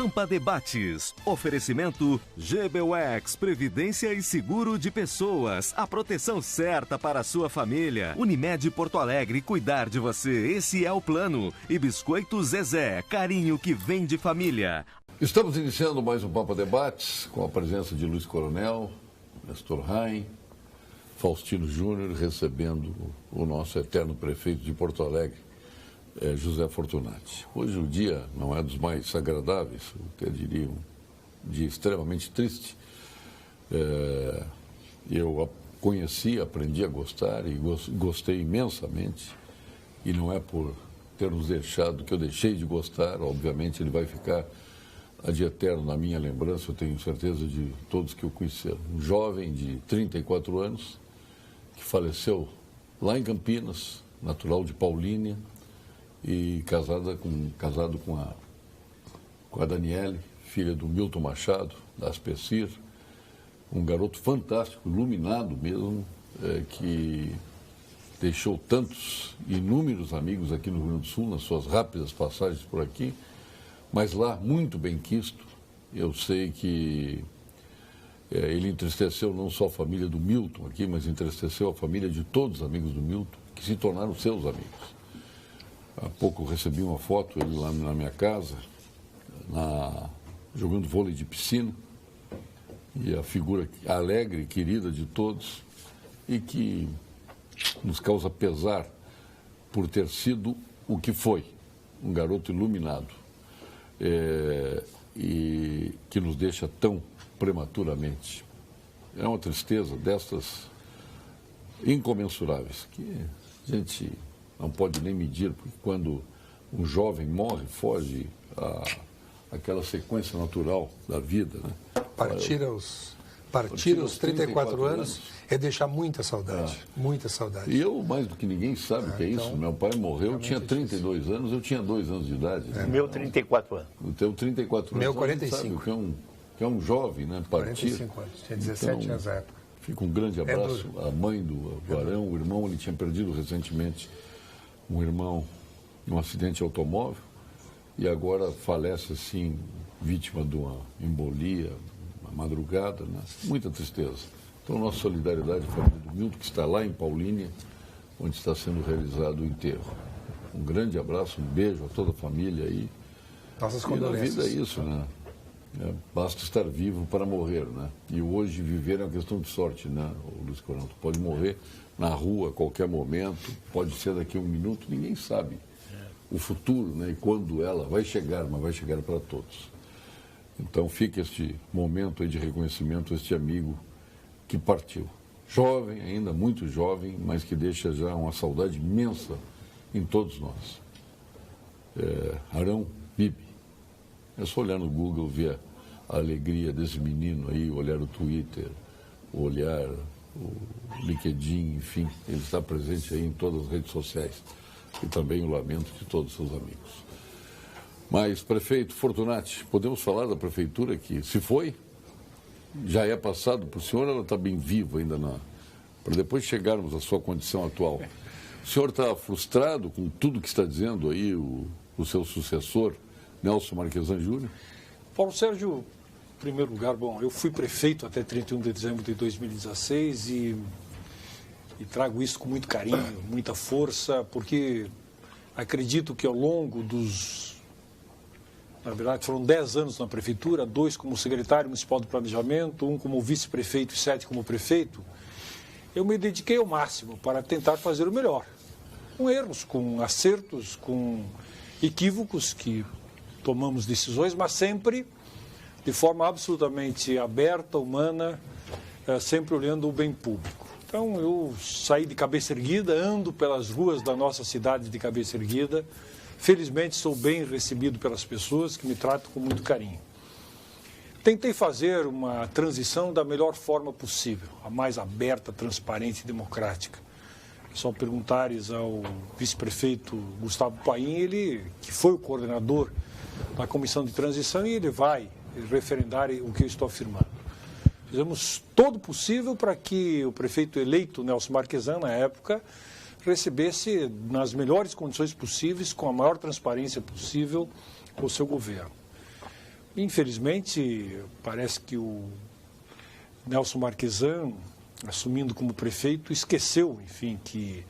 Pampa Debates. Oferecimento GBUX, Previdência e Seguro de Pessoas. A proteção certa para a sua família. Unimed Porto Alegre, cuidar de você. Esse é o plano. E Biscoito Zezé, carinho que vem de família. Estamos iniciando mais um Pampa Debates com a presença de Luiz Coronel, Nestor Rain, Faustino Júnior, recebendo o nosso eterno prefeito de Porto Alegre, José Fortunati. Hoje o dia não é dos mais agradáveis, eu até diria um dia extremamente triste. Eu conheci, aprendi a gostar e gostei imensamente. E não é por ter nos deixado que eu deixei de gostar, obviamente ele vai ficar de eterno na minha lembrança, eu tenho certeza de todos que o conheceram. Um jovem de 34 anos que faleceu lá em Campinas, natural de Paulínia, e casado com a Daniele, filha do Milton Machado, da Aspecir, um garoto fantástico, iluminado mesmo, que deixou tantos, inúmeros amigos aqui no Rio Grande do Sul, nas suas rápidas passagens por aqui, mas lá muito bem quisto. Eu sei que ele entristeceu não só a família do Milton aqui, mas entristeceu a família de todos os amigos do Milton, que se tornaram seus amigos. Há pouco eu recebi uma foto, ele lá na minha casa, jogando vôlei de piscina, e a figura alegre e querida de todos, e que nos causa pesar por ter sido o que foi, um garoto iluminado, e que nos deixa tão prematuramente. É uma tristeza destas incomensuráveis, que a gente não pode nem medir, porque quando um jovem morre, foge àquela sequência natural da vida, né? Partir aos 34 anos é deixar muita saudade, muita saudade. E eu, mais do que ninguém, sabe o que é isso. Meu pai morreu, eu tinha 32 anos, eu tinha 2 anos de idade. Meu 34 anos. O teu 34 anos. Meu 45. Sabe que é um jovem, né? Partir. 45 anos, tinha 17 anos na época. Fica um grande abraço à mãe do Arão, o irmão, ele tinha perdido recentemente um irmão em um acidente de automóvel e agora falece assim, vítima de uma embolia, uma madrugada, né? Muita tristeza. Então, nossa solidariedade à família do Milton, que está lá em Paulínia, onde está sendo realizado o enterro. Um grande abraço, um beijo a toda a família aí. Nossas e condolências. Na vida é isso, né? Basta estar vivo para morrer, né? E hoje viver é uma questão de sorte, né, Luiz Coronel? Tu pode morrer na rua a qualquer momento, pode ser daqui a um minuto, ninguém sabe o futuro, né? E quando ela vai chegar, mas vai chegar para todos. Então fica este momento aí de reconhecimento a este amigo que partiu. Jovem, ainda muito jovem, mas que deixa já uma saudade imensa em todos nós. Arão Bibi. É só olhar no Google, ver a alegria desse menino aí, olhar o Twitter, olhar o LinkedIn, enfim, ele está presente aí em todas as redes sociais. E também o lamento de todos os seus amigos. Mas, prefeito Fortunati, podemos falar da prefeitura que se foi, já é passado por senhor, ela está bem viva ainda para depois chegarmos à sua condição atual. O senhor está frustrado com tudo que está dizendo aí o seu sucessor, Nelson Marquesan Júnior? Paulo Sérgio, em primeiro lugar, bom, eu fui prefeito até 31 de dezembro de 2016 e trago isso com muito carinho, muita força, porque acredito que ao longo na verdade foram 10 anos na prefeitura, 2 como secretário municipal de planejamento, 1 como vice-prefeito e 7 como prefeito, eu me dediquei ao máximo para tentar fazer o melhor, com erros, com acertos, com equívocos que tomamos decisões, mas sempre de forma absolutamente aberta, humana, sempre olhando o bem público. Então, eu saí de cabeça erguida, ando pelas ruas da nossa cidade de cabeça erguida. Felizmente, sou bem recebido pelas pessoas que me tratam com muito carinho. Tentei fazer uma transição da melhor forma possível, a mais aberta, transparente e democrática. Só perguntares ao vice-prefeito Gustavo Paim, ele que foi o coordenador da comissão de transição, e ele vai referendar o que eu estou afirmando. Fizemos todo o possível para que o prefeito eleito, Nelson Marquesan, na época, recebesse nas melhores condições possíveis, com a maior transparência possível, o seu governo. Infelizmente, parece que o Nelson Marquesan, assumindo como prefeito, esqueceu, enfim, que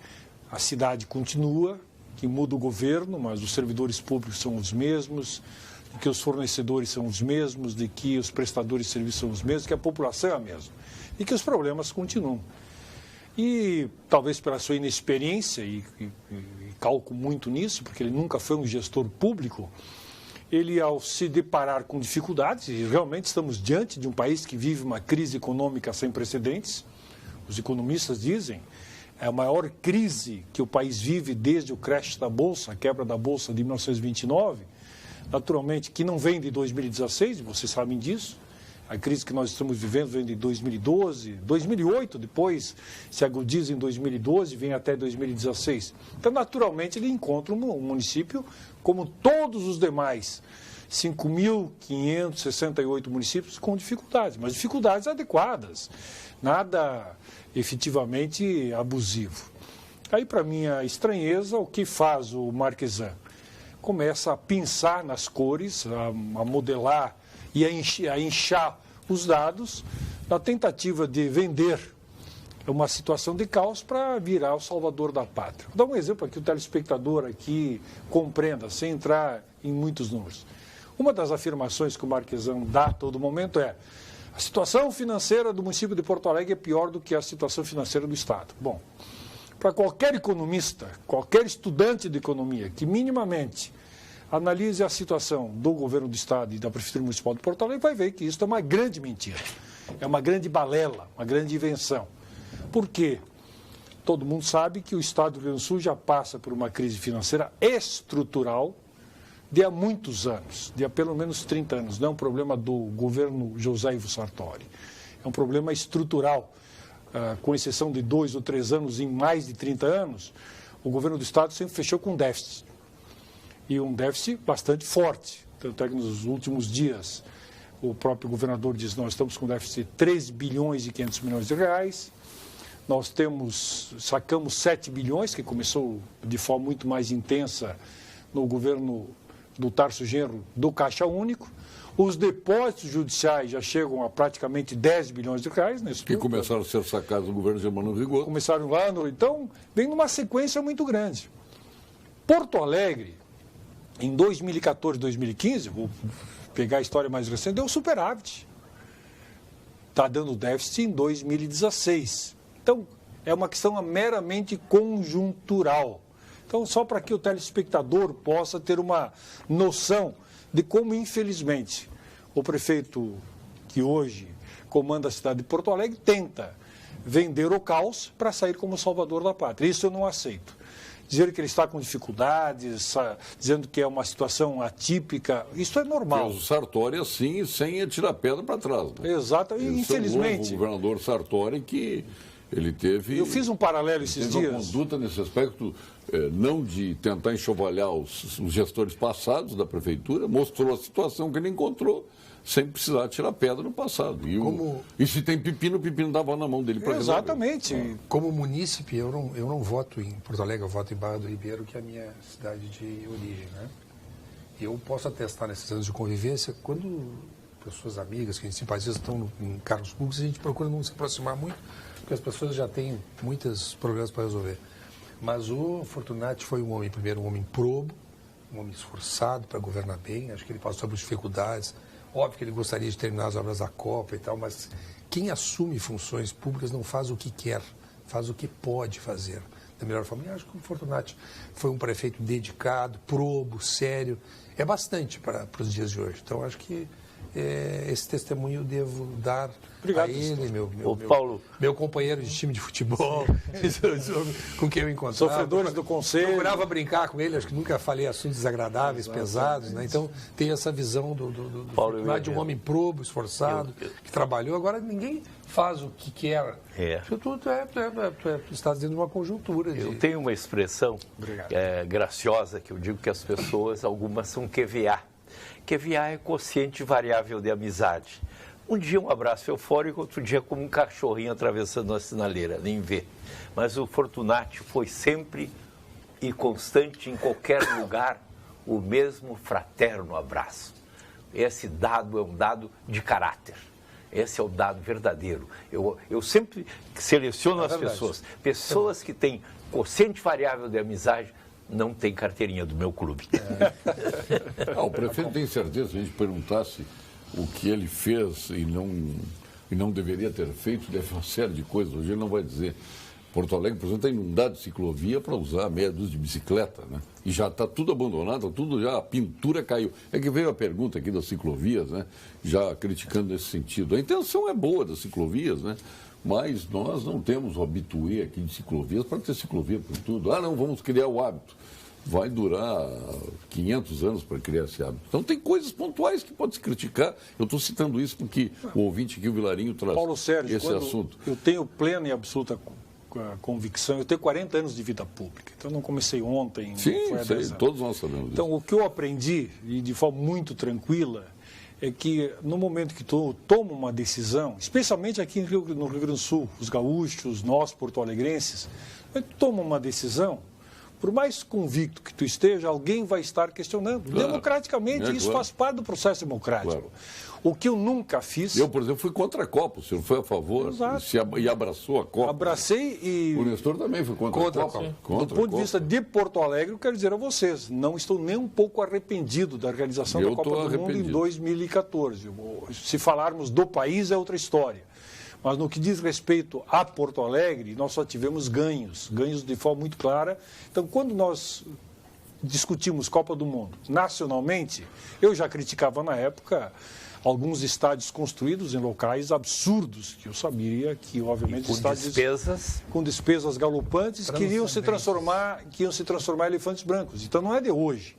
a cidade continua, que muda o governo, mas os servidores públicos são os mesmos, de que os fornecedores são os mesmos, de que os prestadores de serviços são os mesmos, que a população é a mesma e que os problemas continuam. E talvez pela sua inexperiência, e calco muito nisso, porque ele nunca foi um gestor público, ele, ao se deparar com dificuldades, e realmente estamos diante de um país que vive uma crise econômica sem precedentes, os economistas dizem, é a maior crise que o país vive desde o crash da Bolsa, a quebra da Bolsa de 1929, naturalmente, que não vem de 2016, vocês sabem disso. A crise que nós estamos vivendo vem de 2012, 2008, depois se agudiza em 2012, vem até 2016. Então, naturalmente, ele encontra um município, como todos os demais 5.568 municípios, com dificuldades, mas dificuldades adequadas, nada efetivamente abusivo. Aí, para minha estranheza, o que faz o Marquesan? Começa a pensar nas cores, a modelar e a inchar os dados na tentativa de vender uma situação de caos para virar o salvador da pátria. Vou dar um exemplo aqui, o telespectador aqui compreenda, sem entrar em muitos números. Uma das afirmações que o Marquesan dá a todo momento é: a situação financeira do município de Porto Alegre é pior do que a situação financeira do Estado. Bom, para qualquer economista, qualquer estudante de economia que minimamente analise a situação do governo do Estado e da Prefeitura Municipal de Porto Alegre, vai ver que isso é uma grande mentira, é uma grande balela, uma grande invenção. Por quê? Todo mundo sabe que o Estado do Rio Grande do Sul já passa por uma crise financeira estrutural de há muitos anos, de há pelo menos 30 anos. Não é um problema do governo José Ivo Sartori, é um problema estrutural. Com exceção de 2 ou 3 anos, em mais de 30 anos, o governo do Estado sempre fechou com déficit. E um déficit bastante forte. Tanto é que nos últimos dias o próprio governador diz: nós estamos com déficit de 3 bilhões e 500 milhões de reais. Nós sacamos 7 bilhões, que começou de forma muito mais intensa no governo do Tarso Genro, do Caixa Único. Os depósitos judiciais já chegam a praticamente 10 bilhões de reais. Que começaram a ser sacados no governo de Emmanuel Rigot. Começaram lá, então vem numa sequência muito grande. Porto Alegre, em 2014, 2015, vou pegar a história mais recente, deu superávit. Está dando déficit em 2016. Então, é uma questão meramente conjuntural. Então, só para que o telespectador possa ter uma noção de como, infelizmente, o prefeito que hoje comanda a cidade de Porto Alegre tenta vender o caos para sair como salvador da pátria. Isso eu não aceito. Dizer que ele está com dificuldades, dizendo que é uma situação atípica, isso é normal. O Sartori, assim, sem atirar pedra para trás. Né? Exato, e infelizmente... O governador Sartori, que ele teve... Eu fiz um paralelo esses dias. Uma conduta nesse aspecto, não de tentar enxovalhar os gestores passados da prefeitura, mostrou a situação que ele encontrou, sem precisar tirar pedra no passado. E se tem pepino, o pepino estava na mão dele para resolver. Exatamente. Como munícipe, eu não voto em Porto Alegre, eu voto em Barra do Ribeiro, que é a minha cidade de origem, né? E eu posso atestar nesses anos de convivência, quando pessoas amigas, que a gente simpatiza, estão em cargos públicos, a gente procura não se aproximar muito, porque as pessoas já têm muitos problemas para resolver. Mas o Fortunati foi um homem, primeiro, um homem probo, um homem esforçado para governar bem, acho que ele passou por dificuldades. Óbvio que ele gostaria de terminar as obras da Copa e tal, mas quem assume funções públicas não faz o que quer, faz o que pode fazer da melhor forma. E acho que o Fortunati foi um prefeito dedicado, probo, sério. É bastante para os dias de hoje. Então, acho que esse testemunho eu devo dar a ele, meu companheiro de time de futebol, com quem eu encontrava. Sofredores do conselho. Procurava brincar com ele, acho que nunca falei assuntos desagradáveis, pesados, né? Então tem essa visão de um homem probo, esforçado, que trabalhou. Agora ninguém faz o que quer. Isso tudo está dentro de uma conjuntura. Eu tenho uma expressão graciosa que eu digo que as pessoas, algumas são QVA. QVA é quociente variável de amizade. Um dia um abraço eufórico, outro dia como um cachorrinho atravessando a sinaleira, nem vê. Mas o Fortunati foi sempre e constante em qualquer lugar o mesmo fraterno abraço. Esse dado é um dado de caráter. Esse é o dado verdadeiro. Eu sempre seleciono as pessoas. Pessoas que têm quociente variável de amizade não têm carteirinha do meu clube. O prefeito tem certeza, se a gente perguntasse o que ele fez e não deveria ter feito, deve uma série de coisas. Hoje ele não vai dizer. Porto Alegre, por exemplo, está inundado de ciclovia para usar meia dúzia de bicicleta, né? E já está tudo abandonado, tudo já, a pintura caiu. É que veio a pergunta aqui das ciclovias, né? Já criticando nesse sentido. A intenção é boa das ciclovias, né? Mas nós não temos o habitué aqui de ciclovias para ter ciclovia por tudo. Não, vamos criar o hábito. Vai durar 500 anos para criar esse hábito. Então tem coisas pontuais que pode se criticar. Eu estou citando isso porque o ouvinte aqui, o Vilarinho, traz Paulo Sérgio, esse assunto. Eu tenho plena e absoluta convicção, eu tenho 40 anos de vida pública, então não comecei ontem. Sim, sei, todos nós sabemos disso. Então o que eu aprendi, e de forma muito tranquila, é que no momento que tu toma uma decisão, especialmente aqui no Rio Grande do Sul, os gaúchos, nós porto-alegrenses, toma uma decisão, por mais convicto que tu esteja, alguém vai estar questionando. Claro. Democraticamente, isso faz parte do processo democrático. Claro. O que eu nunca fiz... Eu, por exemplo, fui contra a Copa. O senhor foi a favor e abraçou a Copa. Abracei e... O Nestor também foi contra a Copa. Do ponto de vista de Porto Alegre, eu quero dizer a vocês, não estou nem um pouco arrependido da realização da Copa do Mundo em 2014. Se falarmos do país, é outra história. Mas no que diz respeito a Porto Alegre, nós só tivemos ganhos de forma muito clara. Então, quando nós discutimos Copa do Mundo nacionalmente, eu já criticava na época alguns estádios construídos em locais absurdos, que eu sabia que, obviamente, estádios com despesas galopantes que iam se transformar em elefantes brancos. Então, não é de hoje.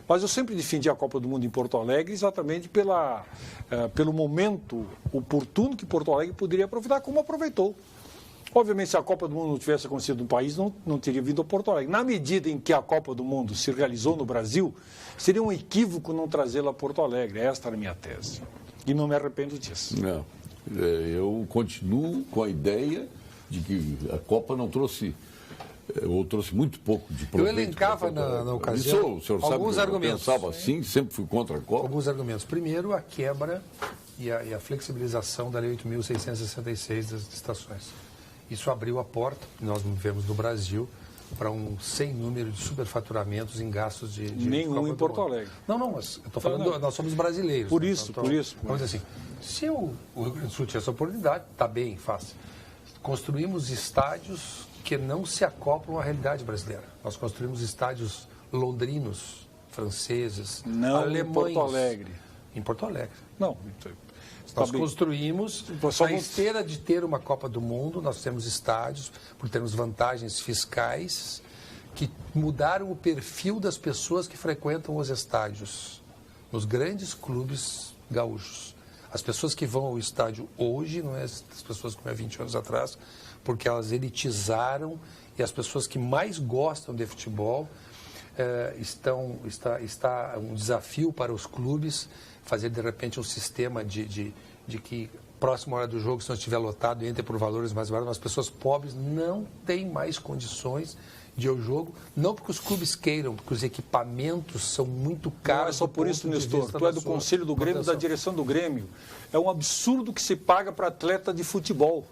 Mas eu sempre defendi a Copa do Mundo em Porto Alegre exatamente pelo momento oportuno que Porto Alegre poderia aproveitar, como aproveitou. Obviamente, se a Copa do Mundo não tivesse acontecido no país, não teria vindo a Porto Alegre. Na medida em que a Copa do Mundo se realizou no Brasil, seria um equívoco não trazê-la a Porto Alegre. Esta era a minha tese. E não me arrependo disso. Não. Eu continuo com a ideia de que a Copa não trouxe... ou trouxe muito pouco de proveito. Eu elencava na ocasião o senhor alguns sabe, argumentos. Eu pensava assim, sempre fui contra a Copa. Alguns argumentos. Primeiro, a quebra e a flexibilização da Lei 8.666 das estações. Isso abriu a porta, nós vivemos no Brasil, para um sem número de superfaturamentos em gastos de nenhum em Porto Alegre. Não, mas eu estou falando, nós somos brasileiros. Por isso. Vamos dizer assim, se o Rio Grande do Sul tinha essa oportunidade, está bem, fácil. Construímos estádios que não se acoplam à realidade brasileira. Nós construímos estádios londrinos, franceses, alemães. Em Porto Alegre. Em Porto Alegre. Não. Nós construímos, na esteira de ter uma Copa do Mundo, nós temos estádios, por termos vantagens fiscais, que mudaram o perfil das pessoas que frequentam os estádios, nos grandes clubes gaúchos. As pessoas que vão ao estádio hoje, não é as pessoas como há 20 anos atrás, porque elas elitizaram e as pessoas que mais gostam de futebol está um desafio para os clubes fazer de repente um sistema de que próxima hora do jogo, se não estiver lotado, entre por valores mais baratos, as pessoas pobres não têm mais condições de ir ao jogo, não porque os clubes queiram, porque os equipamentos são muito caros. Não é só por isso, Nestor, tu é do Conselho do Grêmio, da direção do Grêmio. É um absurdo que se paga para atleta de futebol.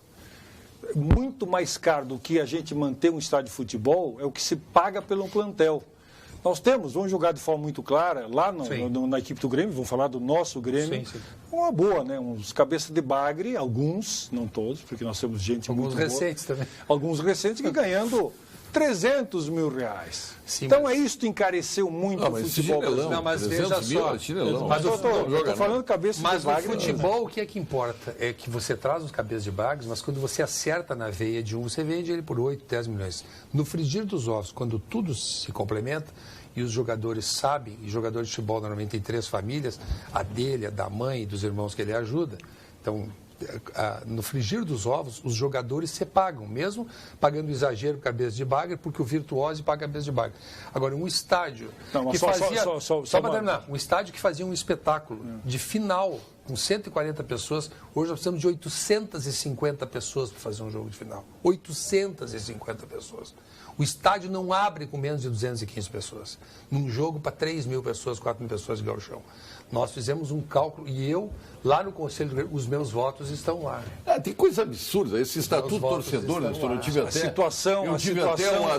Muito mais caro do que a gente manter um estádio de futebol é o que se paga pelo plantel. Nós vamos jogar de forma muito clara, lá na equipe do Grêmio, vamos falar do nosso Grêmio, uma boa, né? Uns cabeças de bagre, alguns, não todos, porque nós temos gente muito boa. Alguns recentes também. Alguns recentes que ganhando 300 mil reais. Sim, então é isso que encareceu muito o futebol brasileiro. Não, mas veja só. Mas eu estou falando cabeça de bagre. Mas no futebol, o que é que importa? É que você traz os cabeças de bagres, mas quando você acerta na veia de um, você vende ele por 8, 10 milhões. No frigir dos ovos, quando tudo se complementa e os jogadores sabem, e jogadores de futebol normalmente tem 3 famílias, a dele, a da mãe e dos irmãos que ele ajuda, então... no frigir dos ovos, os jogadores se pagam, mesmo pagando exagero cabeça de bagre, porque o virtuose paga cabeça de bagre. Agora, um estádio que fazia... Só para terminar, um estádio que fazia um espetáculo de final com 140 pessoas, hoje nós precisamos de 850 pessoas para fazer um jogo de final. 850 pessoas. O estádio não abre com menos de 215 pessoas. Num jogo para 3 mil pessoas, 4 mil pessoas de gauchão. Nós fizemos um cálculo e eu, lá no Conselho, os meus votos estão lá. Tem coisa absurda. Esse estatuto torcedor, eu tive até...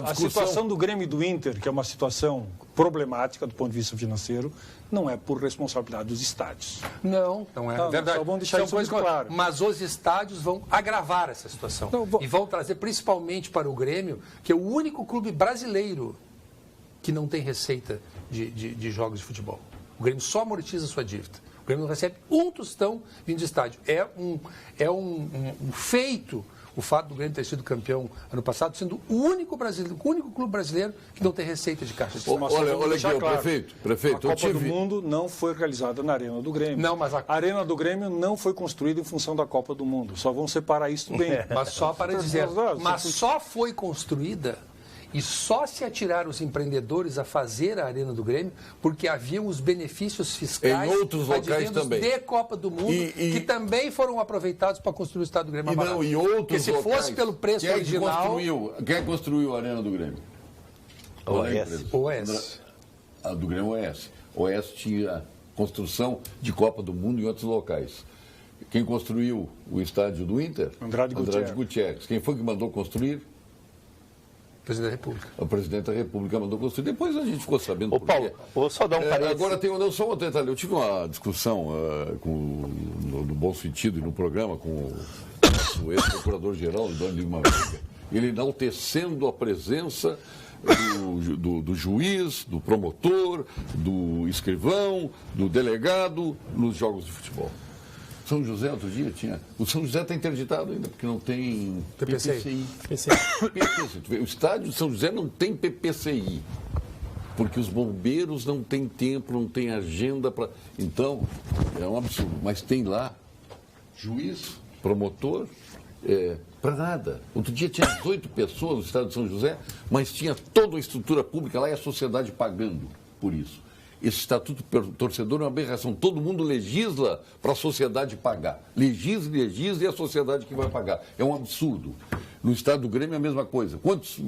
A situação do Grêmio e do Inter, que é uma situação problemática do ponto de vista financeiro, não é por responsabilidade dos estádios. Não é verdade. Só vamos deixar isso muito claro. Mas os estádios vão agravar essa situação. E vão trazer principalmente para o Grêmio, que é o único clube brasileiro que não tem receita de jogos de futebol. O Grêmio só amortiza a sua dívida. O Grêmio não recebe um tostão vindo de estádio. É um feito o fato do Grêmio ter sido campeão ano passado, sendo o único clube brasileiro que não tem receita de caixa de Olha aqui, prefeito. A Copa do Mundo não foi realizada na Arena do Grêmio. Não, mas a Arena do Grêmio não foi construída em função da Copa do Mundo. Só vão separar isso bem. Mas só para dizer, mas só foi construída e só se atiraram os empreendedores a fazer a Arena do Grêmio porque haviam os benefícios fiscais em outros locais também de Copa do Mundo que também foram aproveitados para construir o estádio do Grêmio. Porque se fosse pelo preço original... Quem construiu a Arena do Grêmio? OS. A do Grêmio OS. OS tinha construção de Copa do Mundo em outros locais. Quem construiu o estádio do Inter? Andrade Gutierrez. Quem foi que mandou construir? Presidente da República. O presidente da República mandou construir. Depois a gente ficou sabendo por quê. Paulo, vou só dar um parênteses. Agora tem só um detalhe. Eu tive uma discussão no bom sentido e no programa com o ex-procurador-geral, Dona Lima Veiga, ele enaltecendo a presença do juiz, do promotor, do escrivão, do delegado nos jogos de futebol. São José, outro dia, tinha... O São José está interditado ainda, porque não tem PPCI. O estádio de São José não tem PPCI, porque os bombeiros não têm tempo, não têm agenda para... Então, é um absurdo. Mas tem lá juiz, promotor, para nada. Outro dia tinha 18 pessoas no estádio de São José, mas tinha toda a estrutura pública lá e a sociedade pagando por isso. Esse estatuto torcedor é uma aberração. Todo mundo legisla para a sociedade pagar. Legisla e é a sociedade que vai pagar. É um absurdo. No estado do Grêmio é a mesma coisa. Quantos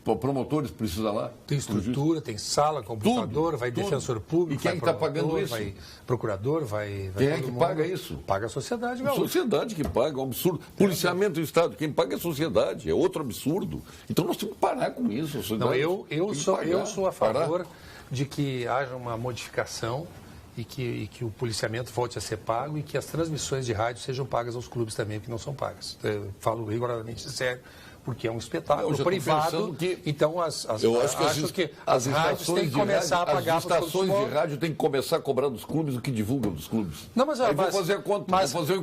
promotores precisa lá? Tem estrutura, tem sala, computador, vai defensor público. E quem está pagando isso? Vai procurador, vai quem é que paga isso? Paga a sociedade, A sociedade que paga, é um absurdo. Policiamento do Estado, quem paga é a sociedade, é outro absurdo. Então nós temos que parar com isso. Não, eu sou a favor de que haja uma modificação e que o policiamento volte a ser pago e que as transmissões de rádio sejam pagas aos clubes também, que não são pagas. Eu falo rigorosamente sério, porque é um espetáculo privado. Então, eu acho que as rádios têm que começar a pagar. As estações de rádio têm que começar a cobrar dos clubes o que divulgam dos clubes. Não, mas aí vão fazer a conta, vamos ver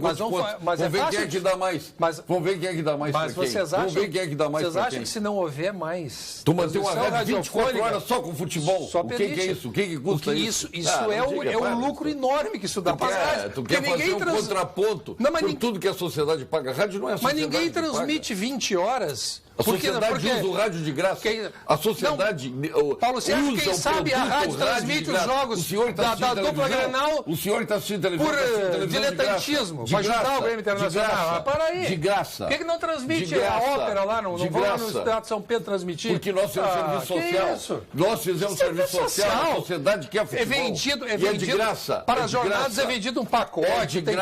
quem é que dá mais. Vamos ver quem é que dá mais para quem. Vamos ver quem é que dá mais para quem. Vocês acham que se não houver mais... Tu manter uma rádio 24 horas só com futebol, o que é isso? O que custa isso? Isso é um lucro enorme que isso dá para as rádios. Tu quer fazer um contraponto por tudo que a sociedade paga. A rádio não é a sociedade. Mas ninguém transmite 20 horas. A sociedade usa o rádio de graça. A sociedade Paulo, você acha que quem sabe a rádio transmite os jogos da dupla Grenal o senhor está assistindo televisão por diletantismo, para ajudar o Grêmio Internacional? Para aí. De graça. Por que não transmite a ópera lá? Não vão lá no Teatro São Pedro transmitir? Porque nós fizemos serviço social. Nós fizemos serviço social. A sociedade quer futebol. É vendido de graça. Para as jornadas é vendido um pacote. Tem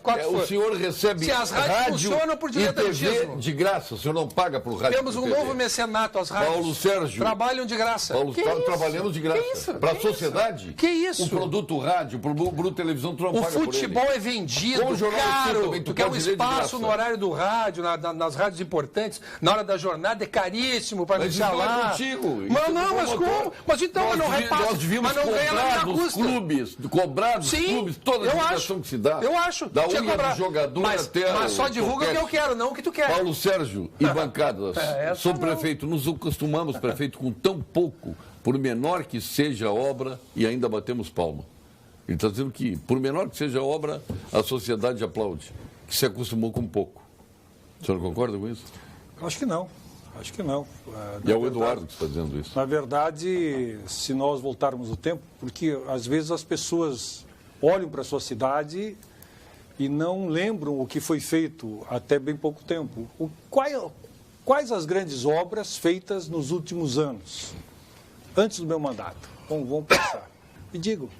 quatro. O senhor recebe se as rádios funcionam por diletantismo. De graça. O senhor não paga para o rádio. Temos um novo mecenato, as rádios. Paulo Sérgio. Trabalham de graça. Trabalhamos de graça. Para a sociedade. Que isso? O produto rádio, o produto televisão, tu não paga por ele. O futebol é vendido caro. Tu quer um espaço no horário do rádio, nas rádios importantes, na hora da jornada, é caríssimo para anunciar lá. Mas contigo. Mas como? Mas então não repassa. Nós devíamos cobrar dos clubes, toda a divulgação que se dá. Eu acho. Da unha do jogador até mas só divulga o que eu quero, não o que tu quer. Paulo Sérgio e bancadas. Sou prefeito, nos acostumamos, prefeito, com tão pouco, por menor que seja a obra, e ainda batemos palma. Ele está dizendo que, por menor que seja a obra, a sociedade aplaude, que se acostumou com pouco. O senhor concorda com isso? Acho que não. E é o Eduardo que está dizendo isso. Na verdade, se nós voltarmos o tempo, porque às vezes as pessoas olham para a sua cidade e não lembram o que foi feito até bem pouco tempo. Quais as grandes obras feitas nos últimos anos, antes do meu mandato? Vamos pensar. E digo.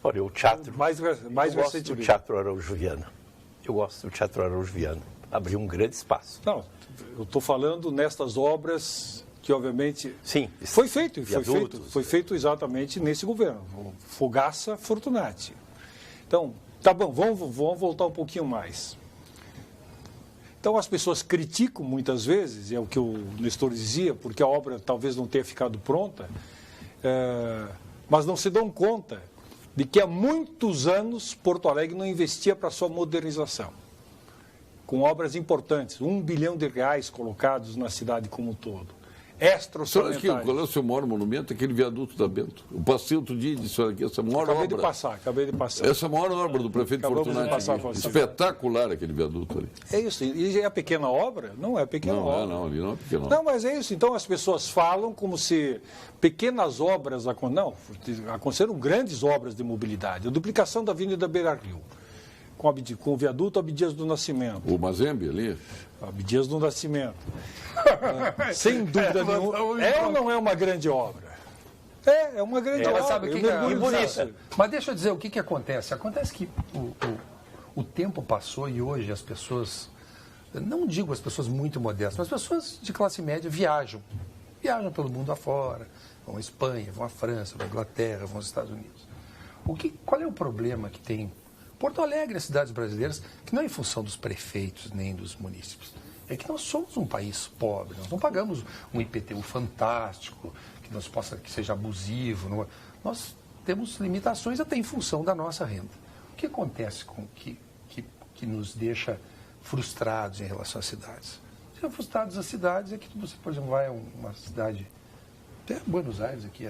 Olha, o teatro. Mais eu gosto do Teatro Araújo Viana. Eu gosto do Teatro Araújo Viana. Abriu um grande espaço. Não, eu estou falando nestas obras que, obviamente, sim, foi feito exatamente nesse governo. Fogaça Fortunati. Então, tá bom, vamos voltar um pouquinho mais. Então, as pessoas criticam muitas vezes, é o que o Nestor dizia, porque a obra talvez não tenha ficado pronta, mas não se dão conta de que há muitos anos Porto Alegre não investia para sua modernização, com obras importantes, R$1 bilhão colocados na cidade como um todo. Extra-orçamentários. Qual é o seu maior monumento? Aquele viaduto da Bento. Eu passei outro dia e disse, olha aqui, essa maior obra... Acabei de passar. Essa maior obra do prefeito Fortunati. Espetacular aquele viaduto ali. É isso. E é pequena obra? Não é pequena obra. Não, ali não é pequena obra. Não, mas é isso. Então as pessoas falam como se pequenas obras... Não, aconteceram grandes obras de mobilidade. A duplicação da Avenida Beira-Rio, com o viaduto Abdias do Nascimento. O Mazembe ali? Abdias do Nascimento. Sem dúvida nenhuma. É ou não é uma grande obra? É uma grande obra. Sabe mas deixa eu dizer o que acontece. Acontece que o tempo passou e hoje as pessoas, não digo as pessoas muito modestas, mas as pessoas de classe média viajam pelo mundo afora, vão à Espanha, vão à França, vão à Inglaterra, vão aos Estados Unidos. Qual é o problema que tem Porto Alegre e as cidades brasileiras, que não é em função dos prefeitos nem dos munícipes, é que nós somos um país pobre, nós não pagamos um IPTU fantástico, que seja abusivo, nós temos limitações até em função da nossa renda. O que acontece que nos deixa frustrados em relação às cidades? Se frustrados às cidades é que você, por exemplo, vai a uma cidade, até Buenos Aires, aqui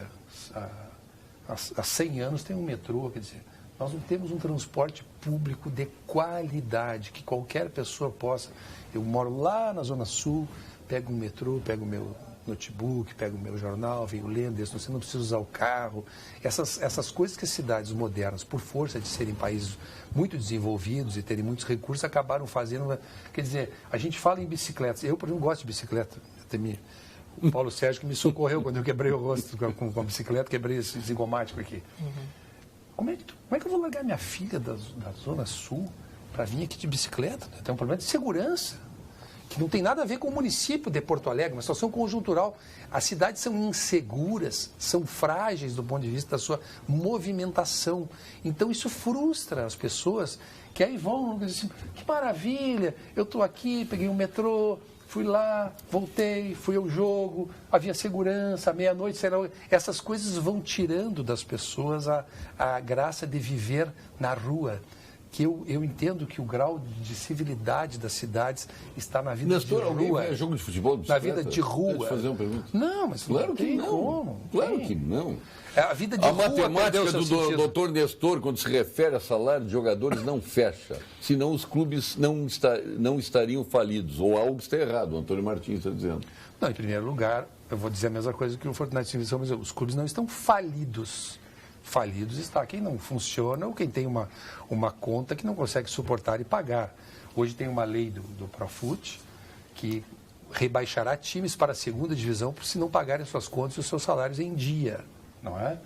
há 100 anos tem um metrô, quer dizer, nós não temos um transporte público de qualidade, que qualquer pessoa possa. Eu moro lá na Zona Sul, pego um metrô, pego o meu notebook, pego o meu jornal, venho lendo, você não precisa usar o carro. Essas coisas que as cidades modernas, por força de serem países muito desenvolvidos e terem muitos recursos, acabaram fazendo. Quer dizer, a gente fala em bicicletas. Eu, por exemplo, gosto de bicicleta. O Paulo Sérgio que me socorreu quando eu quebrei o rosto com a bicicleta, quebrei esse zigomático aqui. Como é que eu vou largar minha filha da Zona Sul para vir aqui de bicicleta? Tem um problema de segurança, que não tem nada a ver com o município de Porto Alegre, uma situação conjuntural. As cidades são inseguras, são frágeis do ponto de vista da sua movimentação. Então isso frustra as pessoas que aí vão dizer assim, que maravilha, eu estou aqui, peguei um metrô, fui lá, voltei, fui ao jogo, havia segurança, à meia-noite, essas coisas vão tirando das pessoas a graça de viver na rua. Que eu entendo que o grau de civilidade das cidades está na vida de rua. Alguém vai a jogo de futebol, na vida de rua. Pode fazer uma pergunta? Não, mas claro não tem que não. como. Claro que não. A vida de a rua matemática do doutor Nestor, quando se refere a salário de jogadores, não fecha. Senão os clubes não estariam falidos. Ou algo está errado, o Antônio Martins está dizendo. Não, em primeiro lugar, eu vou dizer a mesma coisa que o Fortunati Silva, mas os clubes não estão falidos. Falidos está quem não funciona ou quem tem uma conta que não consegue suportar e pagar. Hoje tem uma lei do Profut que rebaixará times para a segunda divisão se não pagarem suas contas e os seus salários em dia, não é?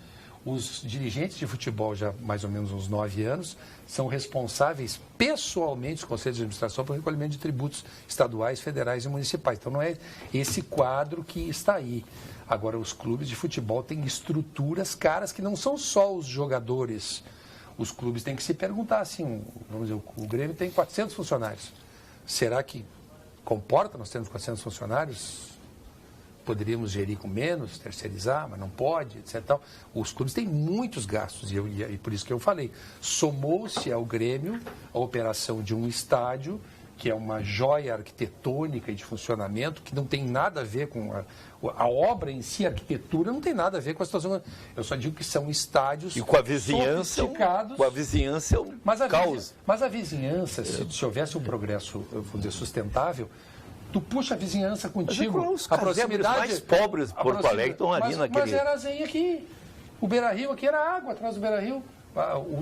Os dirigentes de futebol, já mais ou menos uns 9 anos, são responsáveis pessoalmente, os conselhos de administração, pelo recolhimento de tributos estaduais, federais e municipais. Então não é esse quadro que está aí. Agora, os clubes de futebol têm estruturas caras que não são só os jogadores. Os clubes têm que se perguntar assim, vamos dizer, o Grêmio tem 400 funcionários. Será que comporta nós temos 400 funcionários? Poderíamos gerir com menos, terceirizar, mas não pode, etc. Os clubes têm muitos gastos, e por isso que eu falei. Somou-se ao Grêmio a operação de um estádio, que é uma joia arquitetônica e de funcionamento, que não tem nada a ver com a obra em si, a arquitetura, não tem nada a ver com a situação. Eu só digo que são estádios e com a vizinhança, sofisticados. Com a vizinhança é um caos. Mas a vizinhança, se houvesse um progresso, vamos dizer, sustentável, tu puxa a vizinhança contigo. Mas a proximidade mais pobres de Porto Alegre estão ali naquele... Mas era azinha aqui. O Beira-Rio aqui era água atrás do Beira-Rio.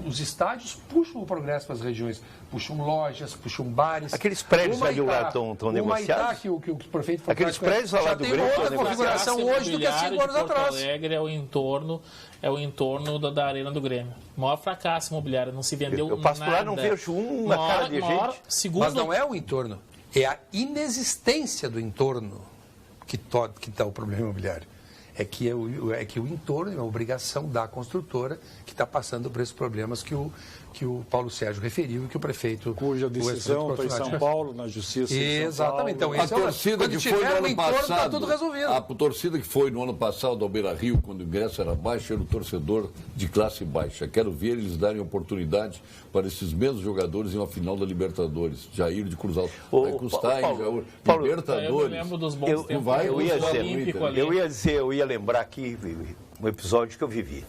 os estádios puxam o progresso para as regiões, puxam lojas, puxam bares. Aqueles prédios ali lá estão negociados? Que o prefeito foi Aqueles prédios lá do Grêmio já tem outra configuração hoje do que há 5 anos atrás. Porto Alegre é o entorno da Arena do Grêmio. O maior fracasso imobiliário, não se vendeu nada. Eu passo lá, não vejo uma cara de gente. Mas não é o entorno, é a inexistência do entorno que está o problema imobiliário. É que o entorno é uma obrigação da construtora que está passando por esses problemas que o Paulo Sérgio referiu e que o prefeito... Cuja decisão está em São Paulo, na Justiça de São Paulo. Exatamente. Então, a torcida que foi no ano passado... Está tudo resolvido. A torcida que foi no ano passado ao Beira-Rio, quando o ingresso era baixo, era o torcedor de classe baixa. Quero ver eles darem oportunidade para esses mesmos jogadores em uma final da Libertadores. Jair de Cruz Alta. Vai custar, hein? Libertadores. Eu me lembro dos bons tempos. Eu ia lembrar aqui um episódio que eu vivi.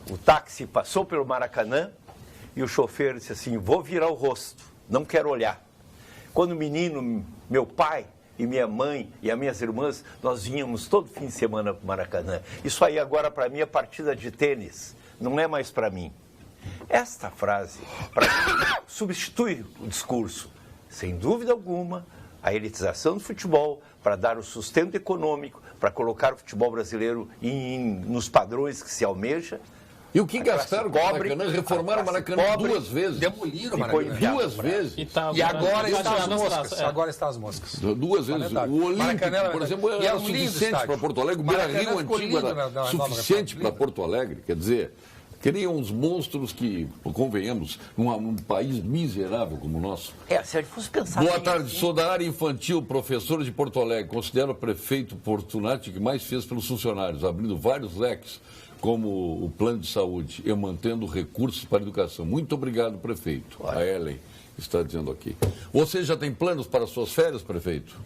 O táxi passou pelo Maracanã e o chofer disse assim, vou virar o rosto, não quero olhar. Quando o menino, meu pai e minha mãe e as minhas irmãs, nós vínhamos todo fim de semana para o Maracanã. Isso aí agora para mim é partida de tênis, não é mais para mim. Esta frase substitui o discurso, sem dúvida alguma, a elitização do futebol para dar o sustento econômico, para colocar o futebol brasileiro nos padrões que se almeja. E o que gastaram com o Maracanã? Reformaram o Maracanã 2 vezes. Demoliram o Maracanã. 2 vezes. E agora está as moscas. Agora está as moscas. 2 vezes. O Olímpico, por exemplo, era suficiente para Porto Alegre. O Beira-Rio antigo era suficiente para Porto Alegre. Quer dizer, criam uns monstros que, convenhamos, num país miserável como o nosso. Se a gente fosse pensar... Boa tarde, sou da área infantil, professor de Porto Alegre. Considero o prefeito Portunati que mais fez pelos funcionários, abrindo vários leques, como o plano de saúde, e mantendo recursos para a educação. Muito obrigado, prefeito. A Ellen está dizendo aqui. Você já tem planos para suas férias, prefeito?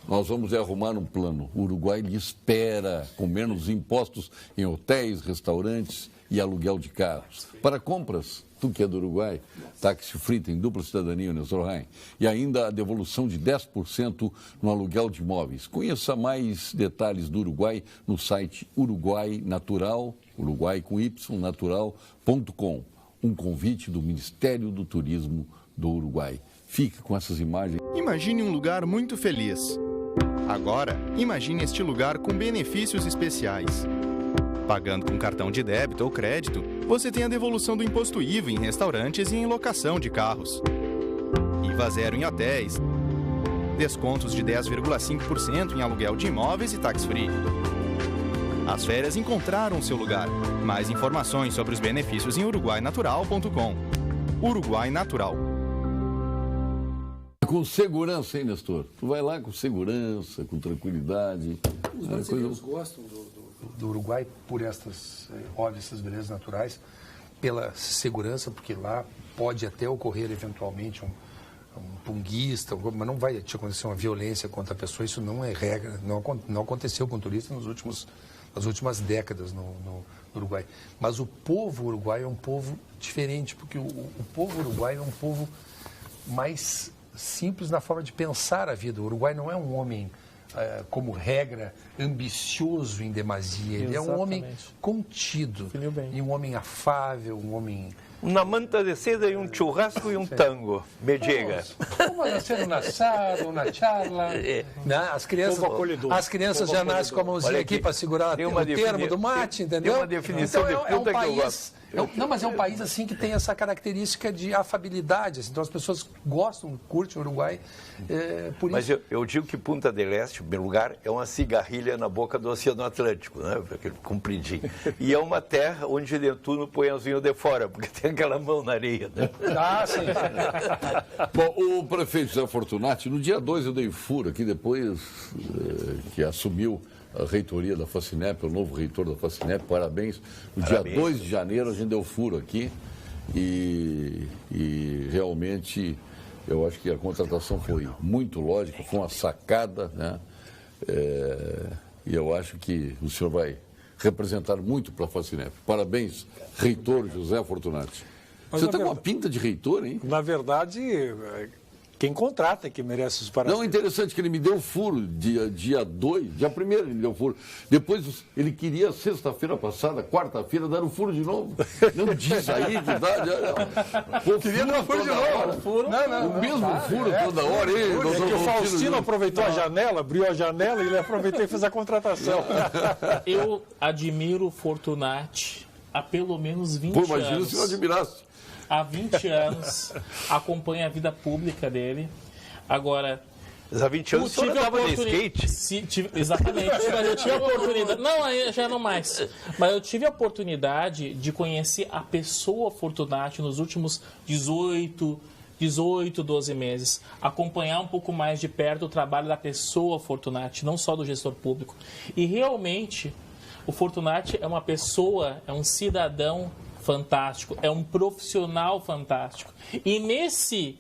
Nós vamos arrumar um plano. O Uruguai lhe espera, com menos impostos em hotéis, restaurantes e aluguel de carros. Para compras, tu que é do Uruguai, táxi free, tem dupla cidadania, Nestorheim, e ainda a devolução de 10% no aluguel de imóveis. Conheça mais detalhes do Uruguai no site Uruguai Natural, Uruguai com Y, natural.com. Um convite do Ministério do Turismo do Uruguai. Fique com essas imagens. Imagine um lugar muito feliz. Agora, imagine este lugar com benefícios especiais. Pagando com cartão de débito ou crédito, você tem a devolução do imposto IVA em restaurantes e em locação de carros. IVA zero em hotéis. Descontos de 10,5% em aluguel de imóveis e tax-free. As férias encontraram seu lugar. Mais informações sobre os benefícios em uruguainatural.com. Uruguai Natural. Com segurança, hein, Nestor? Tu vai lá com segurança, com tranquilidade. Os brasileiros gostam do Uruguai por essas belezas naturais, pela segurança, porque lá pode até ocorrer eventualmente um punguista, mas não vai te acontecer uma violência contra a pessoa, isso não é regra, não aconteceu com turistas nas últimas décadas no Uruguai. Mas o povo uruguaio é um povo diferente, porque o povo uruguaio é um povo mais simples na forma de pensar a vida. O Uruguai não é um homem, como regra, ambicioso em demasia. Ele é um homem contido, e um homem afável, um homem... Uma manta de seda e um churrasco e um tango. Me diga. Vamos fazer um assado, uma charla. As crianças já nascem com a mãozinha aqui para segurar o termo do mate, entendeu? Tem uma definição de puta que eu gosto. Mas é um país assim que tem essa característica de afabilidade. Assim, então as pessoas gostam, curtem o Uruguai. Por Mas isso... eu digo que Punta del Este, em primeiro lugar, é uma cigarrilha na boca do Oceano Atlântico, né? Aquele compridinho. E é uma terra onde Netuno põe as unhas de fora, porque tem aquela mão na areia. Né? Sim. Bom, o prefeito Zé Fortunati, no dia 2 eu dei furo aqui, depois que assumiu a reitoria da Facinep, o novo reitor da Facinep, parabéns. No dia 2 de janeiro a gente deu furo aqui e realmente eu acho que a contratação foi muito lógica, foi uma sacada, né? E eu acho que o senhor vai representar muito para a Facinep. Parabéns, reitor José Fortunati. Você está com uma pinta de reitor, hein? Na verdade, Quem contrata é que merece os parabéns. Não, é interessante que ele me deu furo dia 2, dia 1º ele me deu furo. Depois ele queria sexta-feira passada, quarta-feira, dar o furo de novo. Não diz aí que dá. Queria dar o furo de novo. O mesmo furo toda hora. É que o Faustino aproveitou a janela, abriu a janela e ele aproveitou e fez a contratação. Eu admiro o Fortunati há pelo menos 20 anos. Imagina se não admirasse. Há 20 anos, acompanho a vida pública dele. Agora, mas há 20 anos você estava de skate? Exatamente, mas eu tive a oportunidade... Não, aí já não mais. Mas eu tive a oportunidade de conhecer a pessoa Fortunati nos últimos 18, 12 meses. Acompanhar um pouco mais de perto o trabalho da pessoa Fortunati, não só do gestor público. E realmente, o Fortunati é uma pessoa, é um cidadão fantástico, é um profissional fantástico. E nesse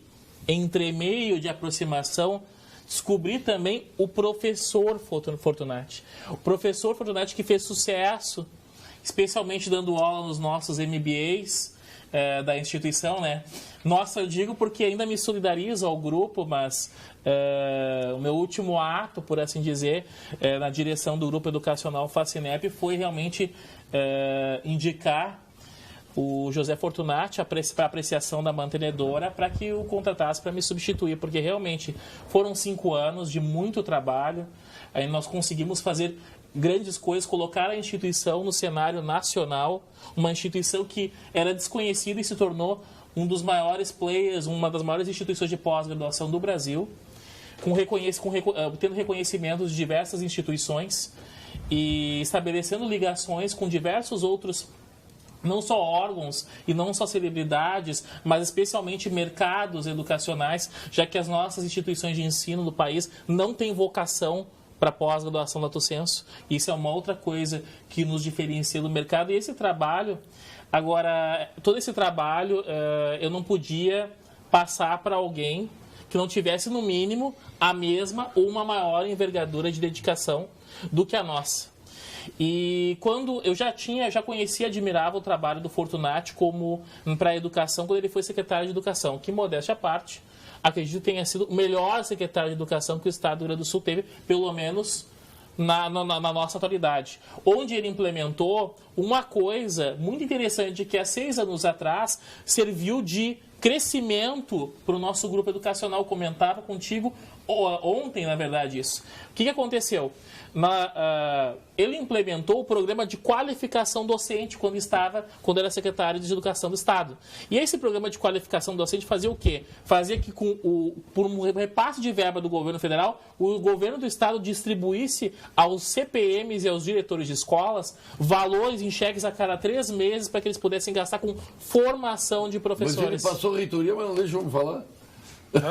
entremeio de aproximação, descobri também o professor Fortunati. O professor Fortunati que fez sucesso, especialmente dando aula nos nossos MBAs da instituição, né? Nossa, eu digo porque ainda me solidarizo ao grupo, mas o meu último ato, por assim dizer, na direção do Grupo Educacional Facinep foi realmente indicar o José Fortunati para apreciação da mantenedora para que o contratasse para me substituir, porque realmente foram 5 anos de muito trabalho, aí nós conseguimos fazer grandes coisas, colocar a instituição no cenário nacional, uma instituição que era desconhecida e se tornou um dos maiores players, uma das maiores instituições de pós-graduação do Brasil, tendo reconhecimentos de diversas instituições e estabelecendo ligações com diversos outros, não só órgãos e não só celebridades, mas especialmente mercados educacionais, já que as nossas instituições de ensino do país não têm vocação para pós-graduação lato sensu. Isso é uma outra coisa que nos diferencia do mercado. E esse trabalho, agora, todo esse trabalho eu não podia passar para alguém que não tivesse, no mínimo, a mesma ou uma maior envergadura de dedicação do que a nossa. E quando eu já conhecia e admirava o trabalho do Fortunati para a educação, quando ele foi secretário de educação, que, modéstia à parte, acredito que tenha sido o melhor secretário de educação que o Estado do Rio Grande do Sul teve, pelo menos na nossa atualidade. Onde ele implementou uma coisa muito interessante que há 6 anos atrás serviu de crescimento para o nosso grupo educacional. Comentava contigo ontem, na verdade, isso. O que aconteceu? Ele implementou o programa de qualificação docente quando era secretário de Educação do Estado. E esse programa de qualificação docente fazia o quê? Fazia que, por um repasse de verba do governo federal, o governo do Estado distribuísse aos CPMs e aos diretores de escolas valores em cheques a cada 3 meses para que eles pudessem gastar com formação de professores. Mas ele passou a reitoria, mas não deixou me falar.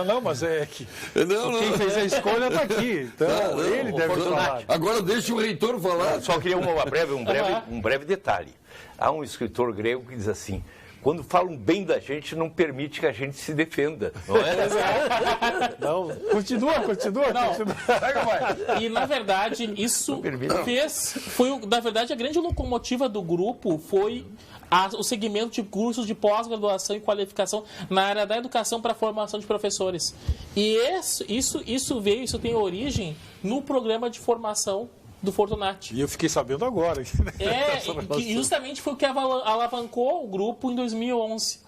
Não, mas é que quem fez a escolha está aqui. Então, ele deve falar. Agora deixa o reitor falar. Só queria um breve detalhe. Há um escritor grego que diz assim: quando falam bem da gente, não permite que a gente se defenda. Não é? Não, continua. E, na verdade, isso na verdade, a grande locomotiva do grupo foi o segmento de cursos de pós-graduação e qualificação na área da educação para a formação de professores. E isso tem origem no programa de formação do Fortunati. E eu fiquei sabendo agora. Que justamente foi o que alavancou o grupo em 2011.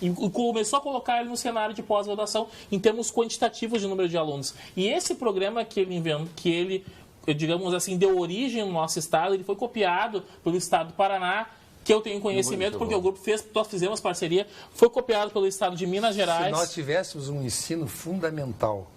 E começou a colocar ele no cenário de pós-graduação em termos quantitativos de número de alunos. E esse programa que ele digamos assim, deu origem no nosso estado, ele foi copiado pelo estado do Paraná, que eu tenho conhecimento, porque o grupo nós fizemos parceria, foi copiado pelo estado de Minas Gerais. Se nós tivéssemos um ensino fundamental,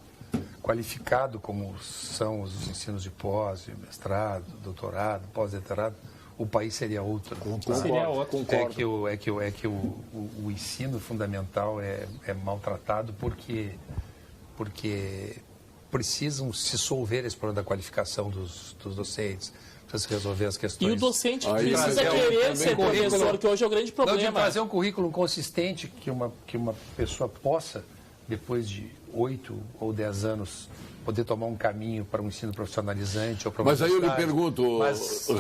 qualificado como são os ensinos de pós, mestrado, doutorado, pós-doutorado, o país seria outro. Concordo. É que o ensino fundamental é maltratado porque precisam se solver esse problema da qualificação dos docentes. Precisa resolver as questões. E o docente precisa querer ser professor, que hoje é o grande problema. Não, de fazer um currículo consistente que uma pessoa possa, depois de 8 ou 10 anos, poder tomar um caminho para um ensino profissionalizante. Ou para mas aí eu lhe pergunto,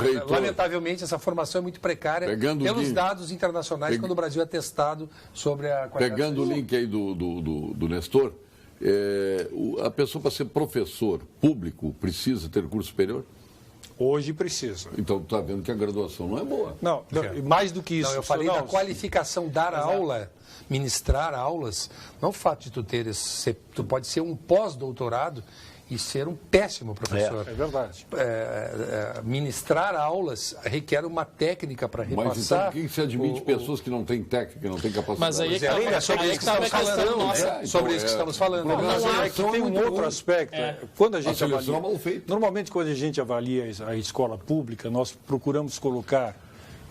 reitor, lamentavelmente, essa formação é muito precária pelos dados internacionais, quando o Brasil é testado sobre a qualidade. Pegando o link aí do Nestor, A pessoa, para ser professor público, precisa ter curso superior? Hoje precisa. Então, está vendo que a graduação não é boa. Não, mais do que isso. Não, eu falei da qualificação, dar aula, ministrar aulas. Não o fato de tu pode ser um pós-doutorado e ser um péssimo professor. É verdade. Ministrar aulas requer uma técnica para repassar. Mas então, por que você admite pessoas que não têm técnica, não têm capacidade? Mas aí sobre isso que estamos falando. Sobre isso que estamos falando. É que tem um outro aspecto. Quando a gente seleção é mal feita. Normalmente, quando a gente avalia a escola pública, nós procuramos colocar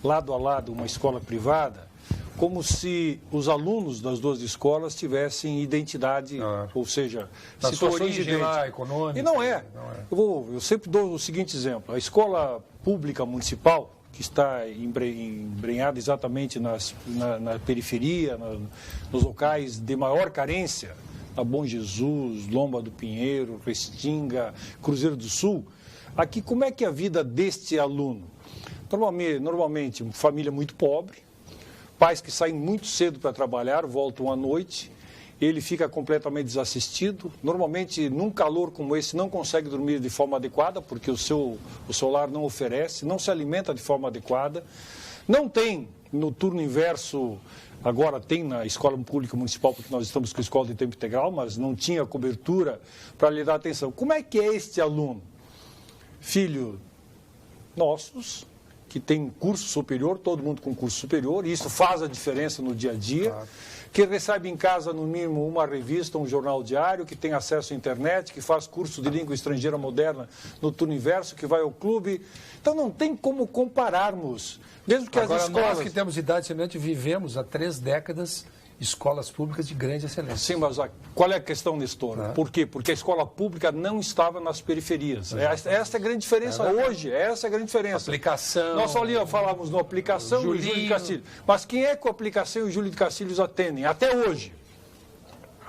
lado a lado uma escola privada, como se os alunos das duas escolas tivessem identidade, ou seja, da situações idênticas. Econômica. E não é. Eu sempre dou o seguinte exemplo. A escola pública municipal, que está embrenhada exatamente na periferia, nos locais de maior carência, na Bom Jesus, Lomba do Pinheiro, Restinga, Cruzeiro do Sul, aqui como é que é a vida deste aluno? Normalmente família muito pobre, pais que saem muito cedo para trabalhar, voltam à noite, ele fica completamente desassistido. Normalmente, num calor como esse, não consegue dormir de forma adequada, porque o seu lar não oferece, não se alimenta de forma adequada. Não tem, no turno inverso, agora tem na escola pública municipal, porque nós estamos com a escola de tempo integral, mas não tinha cobertura para lhe dar atenção. Como é que é este aluno? Filho nossos, que tem curso superior, todo mundo com curso superior, e isso faz a diferença no dia a dia, que recebe em casa, no mínimo, uma revista, um jornal diário, que tem acesso à internet, que faz curso de língua estrangeira moderna no turno inverso, que vai ao clube. Então, não tem como compararmos. Mesmo que agora, as escolas... nós que temos idade semelhante, vivemos há 3 décadas escolas públicas de grande excelência. Sim, mas qual é a questão, Nestor? Por quê? Porque a escola pública não estava nas periferias. Essa é a grande diferença hoje. Essa é a grande diferença. Aplicação. Nós só falávamos no Aplicação e Júlio de Castilhos. Mas quem é que o Aplicação e o Júlio de Castilhos atendem? Até hoje.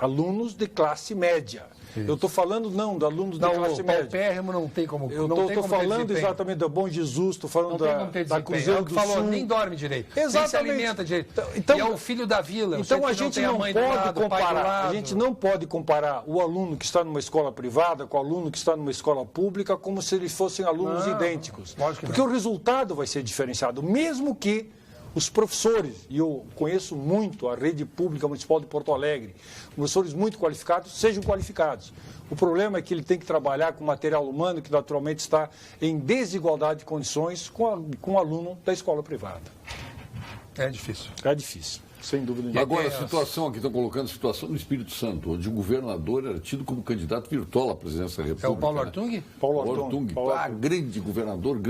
Alunos de classe média. Isso. Eu estou falando, de alunos de classe média. Paupérrimo não tem como. Eu estou falando exatamente da Bom Jesus, estou falando da Cruzeiro do Sul. Nem dorme direito, exatamente. Nem se alimenta direito. Então, e é o filho da vila. Então a gente não pode comparar. A gente não pode comparar o aluno que está numa escola privada com o aluno que está numa escola pública como se eles fossem alunos idênticos. Porque o resultado vai ser diferenciado, mesmo que os professores, e eu conheço muito a rede pública municipal de Porto Alegre, professores muito qualificados, sejam qualificados. O problema é que ele tem que trabalhar com material humano que naturalmente está em desigualdade de condições com o aluno da escola privada. É difícil. É difícil, sem dúvida nenhuma. Agora, a situação aqui, estão colocando a situação no Espírito Santo, onde o governador era tido como candidato virtual à presidência da República. É o Paulo Artung? Né? Paulo Artung. Grande governador,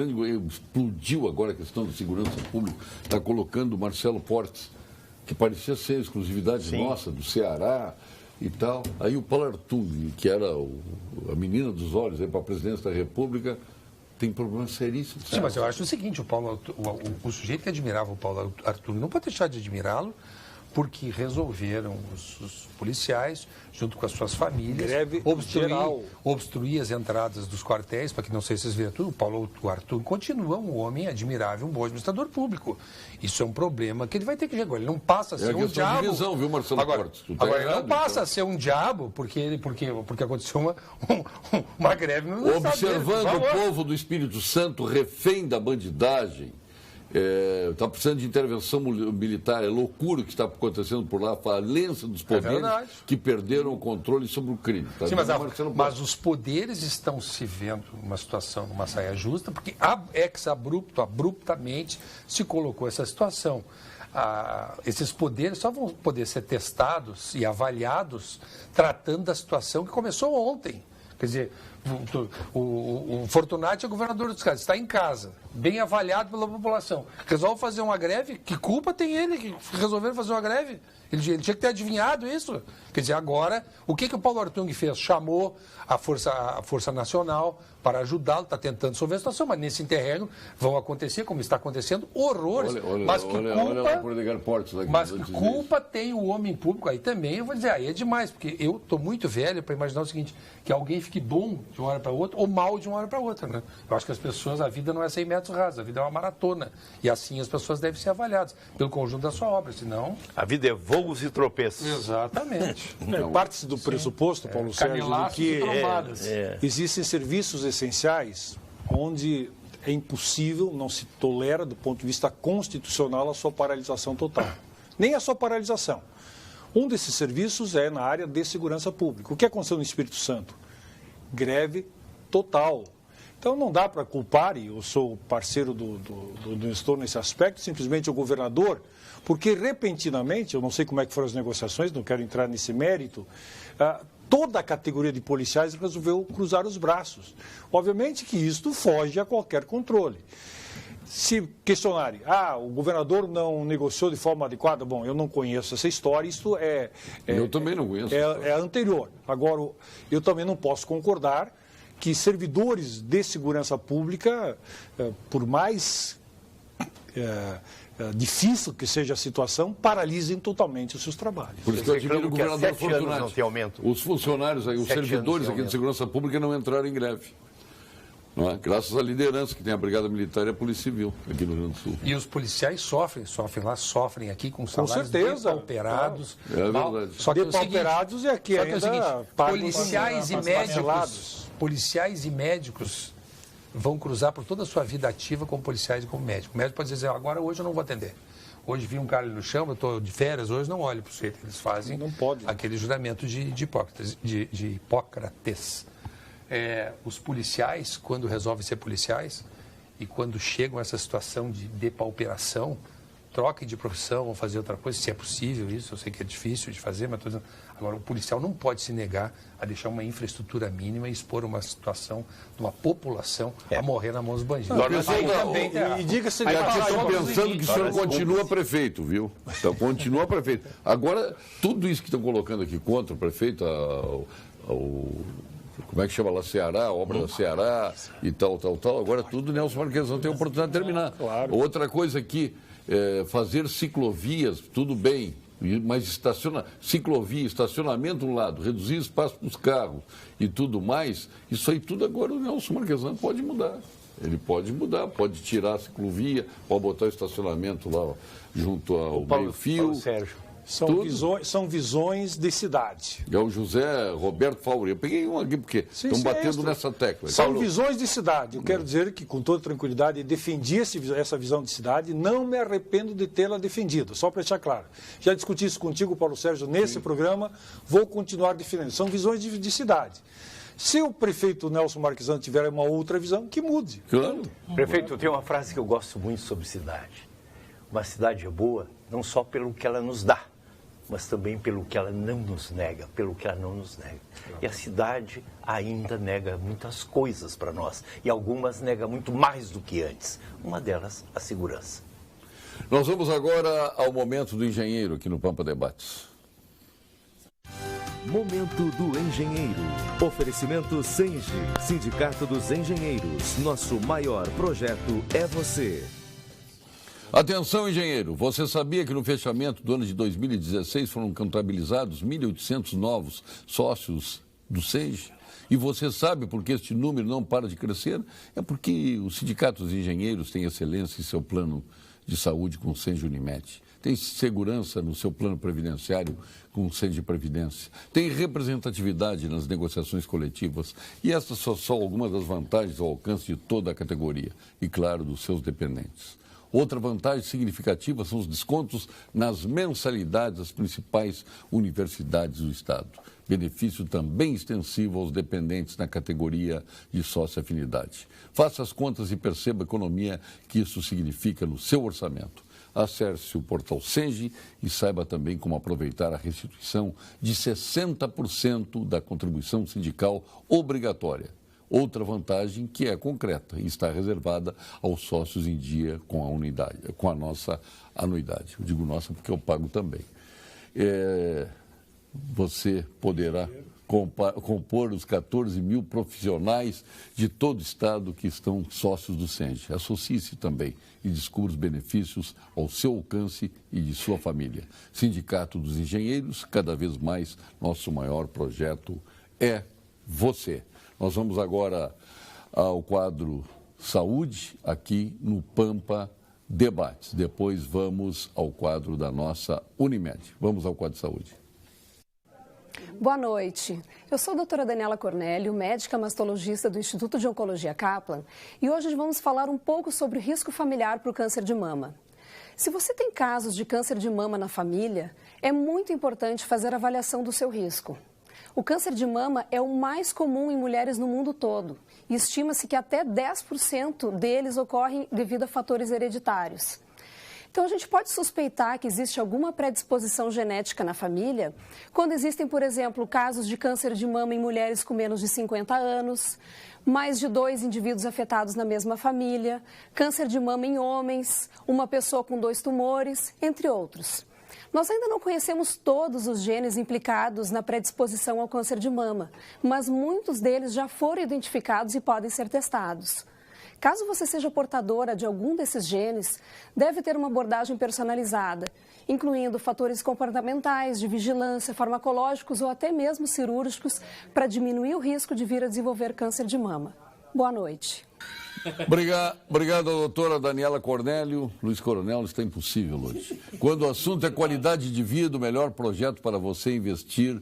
explodiu agora a questão da segurança pública, está colocando o Marcelo Portes, que parecia ser exclusividade nossa, do Ceará e tal. Aí o Paulo Artung, que era a menina dos olhos para a presidência da República, tem problemas seríssimos. Sim, mas eu acho o seguinte, o sujeito que admirava o Paulo Artung não pode deixar de admirá-lo, porque resolveram os policiais, junto com as suas famílias, obstruir as entradas dos quartéis, para que não sei se vocês viram tudo. O Paulo Artung continua um homem admirável, um bom administrador público. Isso é um problema que ele vai ter que resolver. Ele não passa a ser um diabo. Divisão, viu, Marcelo Portes? Agora ele não passa a ser um diabo porque aconteceu uma greve no Observando o povo do Espírito Santo refém da bandidagem, está precisando de intervenção militar, é loucura o que está acontecendo por lá, a falência dos poderes que perderam o controle sobre o crime. Tá? Sim, mas os poderes estão se vendo numa situação, numa saia justa, porque abruptamente se colocou essa situação. Esses poderes só vão poder ser testados e avaliados tratando da situação que começou ontem. Quer dizer, o Fortunati é governador dos Estados, está em casa, bem avaliado pela população. Resolve fazer uma greve, que culpa tem ele que resolveram fazer uma greve? Ele tinha que ter adivinhado isso. Quer dizer, agora, o que o Paulo Artung fez? Chamou a Força Nacional para ajudá-lo, está tentando resolver a situação, mas nesse terreno vão acontecer, como está acontecendo, horrores. Mas que culpa tem o homem público? Aí também eu vou dizer, aí é demais, porque eu estou muito velho para imaginar o seguinte, que alguém fique bom de uma hora para outra ou mal de uma hora para outra. Né? Eu acho que as pessoas, a vida não é 100 metros rasos, a vida é uma maratona. E assim as pessoas devem ser avaliadas pelo conjunto da sua obra, senão... A vida é rolos e tropeços. Exatamente. Parte-se do pressuposto, Paulo Sérgio, de que existem serviços essenciais onde é impossível, não se tolera, do ponto de vista constitucional, a sua paralisação total. Nem a sua paralisação. Um desses serviços é na área de segurança pública. O que aconteceu no Espírito Santo? Greve total. Então não dá para culpar, e eu sou parceiro do Nestor nesse aspecto, simplesmente o governador, porque repentinamente, eu não sei como é que foram as negociações, não quero entrar nesse mérito, toda a categoria de policiais resolveu cruzar os braços. Obviamente que isto foge a qualquer controle. Se questionarem, o governador não negociou de forma adequada, bom, eu não conheço essa história, isto eu também não conheço. É anterior. Agora, eu também não posso concordar que servidores de segurança pública, por mais difícil que seja a situação, paralisem totalmente os seus trabalhos. Por isso que eu admiro o governador Fortunato. Não tem aumento. Os funcionários aí, os servidores aqui de segurança pública não entraram em greve. Não é? Graças à liderança que tem a Brigada Militar e a Polícia Civil aqui no Rio Grande do Sul. E os policiais sofrem aqui com salários depauperados. É verdade. Só que depauperados é aqui ainda policiais e médicos vão cruzar por toda a sua vida ativa como policiais e como médicos. O médico pode dizer, agora hoje eu não vou atender. Hoje vi um cara ali no chão, eu estou de férias, hoje não olho para o sujeito. Eles fazem aquele juramento de Hipócrates. Os policiais, quando resolvem ser policiais e quando chegam a essa situação de depauperação, troquem de profissão, vão fazer outra coisa, se é possível isso, eu sei que é difícil de fazer, mas estou dizendo, agora o policial não pode se negar a deixar uma infraestrutura mínima e expor uma situação de uma população a morrer na mão dos bandidos. E diga-se de estou pensando que o senhor continua prefeito, viu? Então, continua prefeito. Agora, tudo isso que estão colocando aqui contra o prefeito, como é que chama lá, Ceará, a obra da Ceará e tal, agora tudo Nelson Marquesão tem a oportunidade de terminar. Claro. Outra coisa aqui, fazer ciclovias, tudo bem, mas ciclovia, estacionamento de um lado, reduzir espaço para os carros e tudo mais, isso aí tudo agora o Nelson Marquesão pode mudar. Ele pode mudar, pode tirar a ciclovia, pode botar o estacionamento lá junto ao meio-fio. Sérgio. São visões de cidade. É o José Roberto Fauri. Eu peguei um aqui porque estão batendo nessa tecla. São visões de cidade. Eu quero dizer que, com toda tranquilidade, defendi essa visão de cidade. Não me arrependo de tê-la defendido, só para deixar claro. Já discuti isso contigo, Paulo Sérgio, nesse programa. Vou continuar defendendo. São visões de cidade. Se o prefeito Nelson Marquesão tiver uma outra visão, que mude. Claro. Prefeito, tem uma frase que eu gosto muito sobre cidade. Uma cidade é boa não só pelo que ela nos dá, mas também pelo que ela não nos nega, E a cidade ainda nega muitas coisas para nós, e algumas nega muito mais do que antes. Uma delas, a segurança. Nós vamos agora ao momento do engenheiro aqui no Pampa Debates. Momento do Engenheiro. Oferecimento Senge, Sindicato dos Engenheiros. Nosso maior projeto é você. Atenção, engenheiro. Você sabia que no fechamento do ano de 2016 foram contabilizados 1.800 novos sócios do Senge? E você sabe por que este número não para de crescer? É porque o Sindicato dos Engenheiros tem excelência em seu plano de saúde com o Senge Unimed. Tem segurança no seu plano previdenciário com o Senge Previdência. Tem representatividade nas negociações coletivas. E essas são só algumas das vantagens ao alcance de toda a categoria e, claro, dos seus dependentes. Outra vantagem significativa são os descontos nas mensalidades das principais universidades do Estado. Benefício também extensivo aos dependentes na categoria de sócio-afinidade. Faça as contas e perceba a economia que isso significa no seu orçamento. Acesse o portal Senge e saiba também como aproveitar a restituição de 60% da contribuição sindical obrigatória. Outra vantagem que é concreta e está reservada aos sócios em dia com a nossa anuidade. Eu digo nossa porque eu pago também. Você poderá compor os 14 mil profissionais de todo o Estado que estão sócios do Senge. Associe-se também e descubra os benefícios ao seu alcance e de sua família. Sindicato dos Engenheiros, cada vez mais nosso maior projeto é você. Nós vamos agora ao quadro Saúde, aqui no Pampa debates. Depois vamos ao quadro da nossa Unimed. Vamos ao quadro de saúde. Boa noite. Eu sou a doutora Daniela Cornélio, médica mastologista do Instituto de Oncologia Kaplan, e hoje vamos falar um pouco sobre o risco familiar para o câncer de mama. Se você tem casos de câncer de mama na família, é muito importante fazer a avaliação do seu risco. O câncer de mama é o mais comum em mulheres no mundo todo e estima-se que até 10% deles ocorrem devido a fatores hereditários. Então, a gente pode suspeitar que existe alguma predisposição genética na família quando existem, por exemplo, casos de câncer de mama em mulheres com menos de 50 anos, mais de 2 indivíduos afetados na mesma família, câncer de mama em homens, uma pessoa com 2 tumores, entre outros. Nós ainda não conhecemos todos os genes implicados na predisposição ao câncer de mama, mas muitos deles já foram identificados e podem ser testados. Caso você seja portadora de algum desses genes, deve ter uma abordagem personalizada, incluindo fatores comportamentais, de vigilância, farmacológicos ou até mesmo cirúrgicos, para diminuir o risco de vir a desenvolver câncer de mama. Boa noite. Obrigado, doutora Daniela Cornélio. Luiz Coronel, está impossível hoje. Quando o assunto é qualidade de vida, o melhor projeto para você investir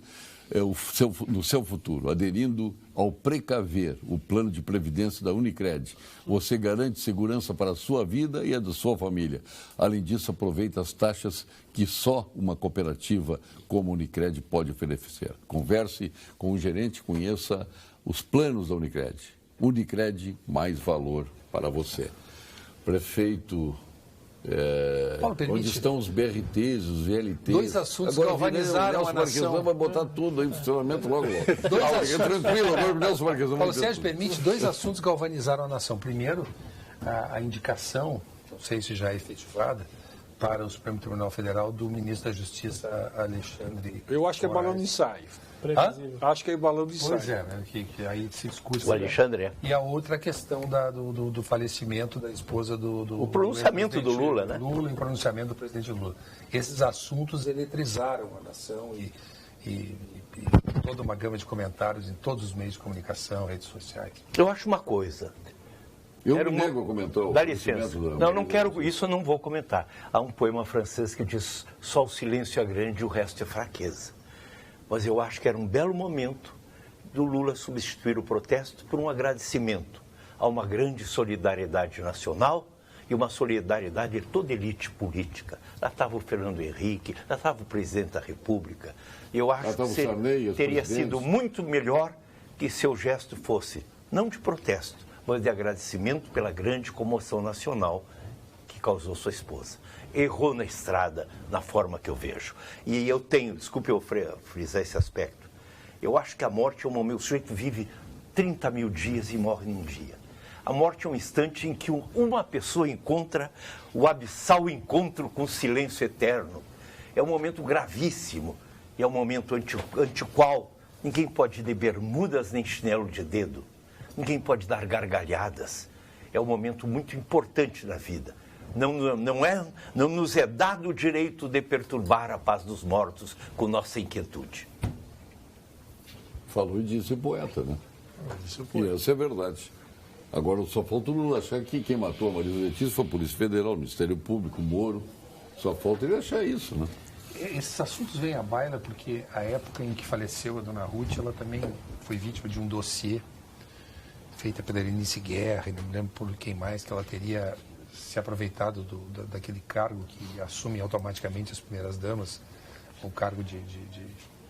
no seu futuro, aderindo ao Precaver, o plano de previdência da Unicred. Você garante segurança para a sua vida e a da sua família. Além disso, aproveita as taxas que só uma cooperativa como a Unicred pode oferecer. Converse com o gerente, conheça os planos da Unicred. Unicred, mais valor para você. Prefeito... Paulo, onde estão os BRTs, os VLTs? 2 assuntos galvanizaram a nação. Vai botar tudo aí em funcionamento logo. Tranquilo, agora o Nelson Marquesão. Paulo Sérgio, permite, 2 assuntos galvanizaram a nação. Primeiro, a indicação, não sei se já é efetivada, para o Supremo Tribunal Federal do ministro da Justiça, Alexandre. Eu acho que é balão de ensaio. Acho que é balão de ensaio. Pois é, né? Que aí se discute. O Alexandre, E a outra questão do falecimento da esposa do o pronunciamento do Lula, né? Lula, em pronunciamento do presidente Lula. Esses assuntos eletrizaram a nação e toda uma gama de comentários em todos os meios de comunicação, redes sociais. Eu acho uma coisa. Eu me nego a comentar. Dá licença. Não quero, isso eu não vou comentar. Há um poema francês que diz: só o silêncio é grande e o resto é fraqueza. Mas eu acho que era um belo momento do Lula substituir o protesto por um agradecimento a uma grande solidariedade nacional e uma solidariedade de toda elite política. Lá estava o Fernando Henrique, lá estava o presidente da República. E eu acho que teria sido muito melhor que seu gesto fosse, não de protesto, mas de agradecimento pela grande comoção nacional que causou sua esposa. Errou na estrada, na forma que eu vejo. E eu tenho, desculpe eu frisar esse aspecto, eu acho que a morte é um momento, o sujeito vive 30 mil dias e morre num dia. A morte é um instante em que uma pessoa encontra o abissal encontro com o silêncio eterno. É um momento gravíssimo, e é um momento ante qual ninguém pode ir de bermudas nem chinelo de dedo, ninguém pode dar gargalhadas. É um momento muito importante da vida. Não nos é dado o direito de perturbar a paz dos mortos com nossa inquietude. Falou e disse o poeta, né? E essa é verdade. Agora, só falta o Lula achar que quem matou a Marisa Letícia foi a Polícia Federal, o Ministério Público, o Moro. Só falta ele achar isso, né? Esses assuntos vêm à baila porque a época em que faleceu a dona Ruth, ela também foi vítima de um dossiê feita pela Eunice Guerra, e não me lembro por quem mais, que ela teria se aproveitado daquele cargo que assume automaticamente as primeiras damas, o cargo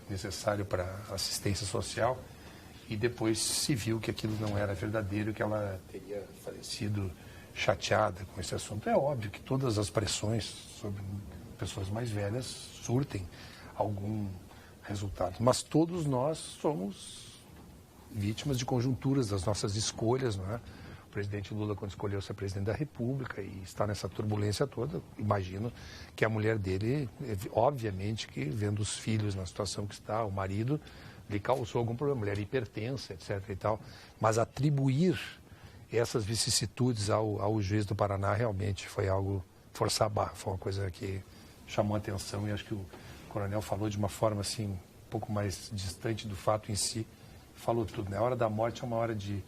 necessário para assistência social, e depois se viu que aquilo não era verdadeiro, que ela teria falecido chateada com esse assunto. É óbvio que todas as pressões sobre pessoas mais velhas surtem algum resultado, mas todos nós somos vítimas de conjunturas das nossas escolhas, não é? O presidente Lula, quando escolheu ser presidente da República e está nessa turbulência toda, imagino que a mulher dele, obviamente que vendo os filhos na situação que está, o marido, lhe causou algum problema, mulher hipertensa, etc. e tal, mas atribuir essas vicissitudes ao juiz do Paraná realmente foi algo, forçar a barra, foi uma coisa que chamou a atenção, e acho que o coronel falou de uma forma assim, um pouco mais distante do fato em si, falou tudo, né? A hora da morte é uma hora de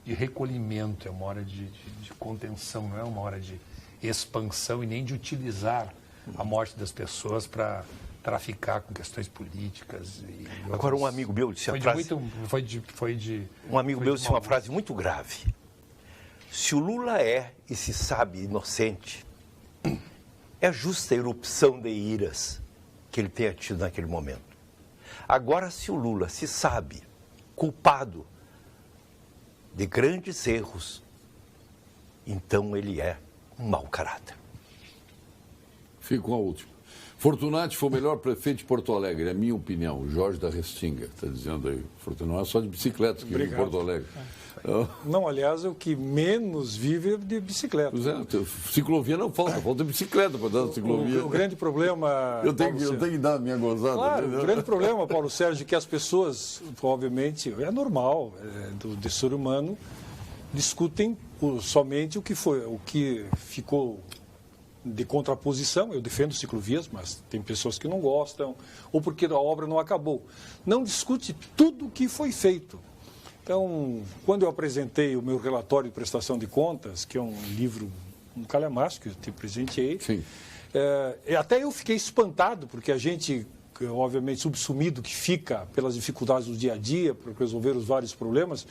recolhimento, é uma hora de contenção, não é uma hora de expansão e nem de utilizar a morte das pessoas para traficar com questões políticas. Agora, um amigo meu disse uma frase... Um amigo meu disse uma frase muito grave. Se o Lula é e se sabe inocente, é justa a erupção de iras que ele tenha tido naquele momento. Agora, se o Lula se sabe culpado de grandes erros, então ele é um mau caráter. Fico com a última. Fortunati foi o melhor prefeito de Porto Alegre, é a minha opinião. O Jorge da Restinga está dizendo aí. Fortunati não é só de bicicletas que vive em Porto Alegre. Não, aliás, é o que menos vive é de bicicleta. Pois é, ciclovia não falta bicicleta para dar ciclovia. O grande problema... Eu tenho que dar a minha gozada. Claro, o grande problema, Paulo Sérgio, é que as pessoas, obviamente, é normal, do ser humano, discutem somente o que ficou de contraposição. Eu defendo ciclovias, mas tem pessoas que não gostam, ou porque a obra não acabou. Não discute tudo o que foi feito. Então, quando eu apresentei o meu relatório de prestação de contas, que é um livro, um calhamaço que eu te presenteei, até eu fiquei espantado, porque a gente, obviamente, subsumido que fica pelas dificuldades do dia a dia, para resolver os vários problemas,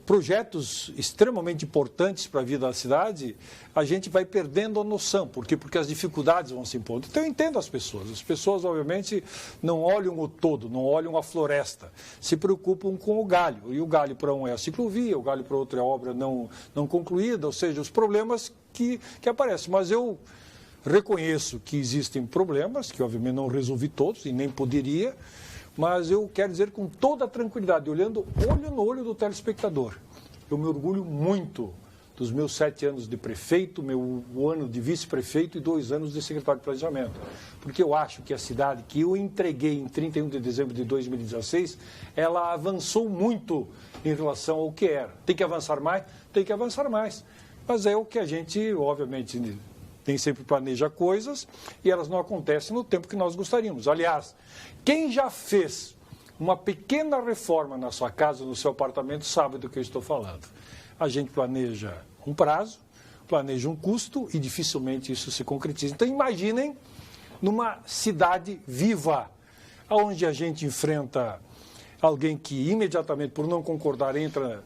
projetos extremamente importantes para a vida da cidade, a gente vai perdendo a noção. Por quê? Porque as dificuldades vão se impondo. Então, eu entendo as pessoas. As pessoas, obviamente, não olham o todo, não olham a floresta. Se preocupam com o galho. E o galho para um é a ciclovia, o galho para outro é a obra não concluída, ou seja, os problemas que aparecem. Mas eu reconheço que existem problemas, que obviamente não resolvi todos e nem poderia, mas eu quero dizer com toda a tranquilidade, olhando olho no olho do telespectador, eu me orgulho muito dos meus 7 anos de prefeito, meu ano de vice-prefeito e 2 anos de secretário de planejamento. Porque eu acho que a cidade que eu entreguei em 31 de dezembro de 2016, ela avançou muito em relação ao que era. Tem que avançar mais? Tem que avançar mais. Mas é o que a gente, obviamente, nem sempre planeja coisas e elas não acontecem no tempo que nós gostaríamos. Aliás, quem já fez uma pequena reforma na sua casa, no seu apartamento, sabe do que eu estou falando. A gente planeja um prazo, planeja um custo e dificilmente isso se concretiza. Então, imaginem numa cidade viva, onde a gente enfrenta alguém que imediatamente, por não concordar, entra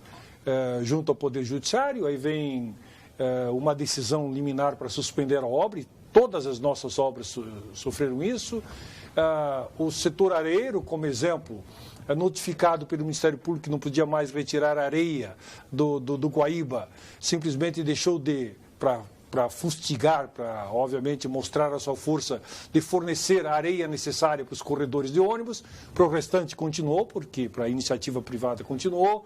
junto ao Poder Judiciário, aí vem uma decisão liminar para suspender a obra, e todas as nossas obras sofreram isso. O setor areiro, como exemplo, notificado pelo Ministério Público que não podia mais retirar areia do Guaíba, simplesmente deixou para fustigar, para, obviamente, mostrar a sua força de fornecer a areia necessária para os corredores de ônibus. Para o restante continuou, porque para a iniciativa privada continuou.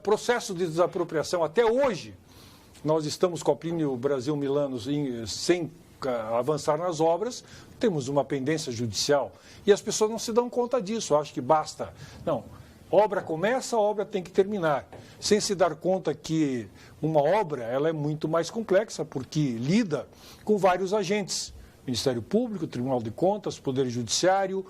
Processo de desapropriação até hoje. Nós estamos com a Plínio Brasil-Milano sem avançar nas obras, temos uma pendência judicial e as pessoas não se dão conta disso, acham que basta. Não, obra começa, a obra tem que terminar, sem se dar conta que uma obra ela é muito mais complexa, porque lida com vários agentes, Ministério Público, Tribunal de Contas, Poder Judiciário,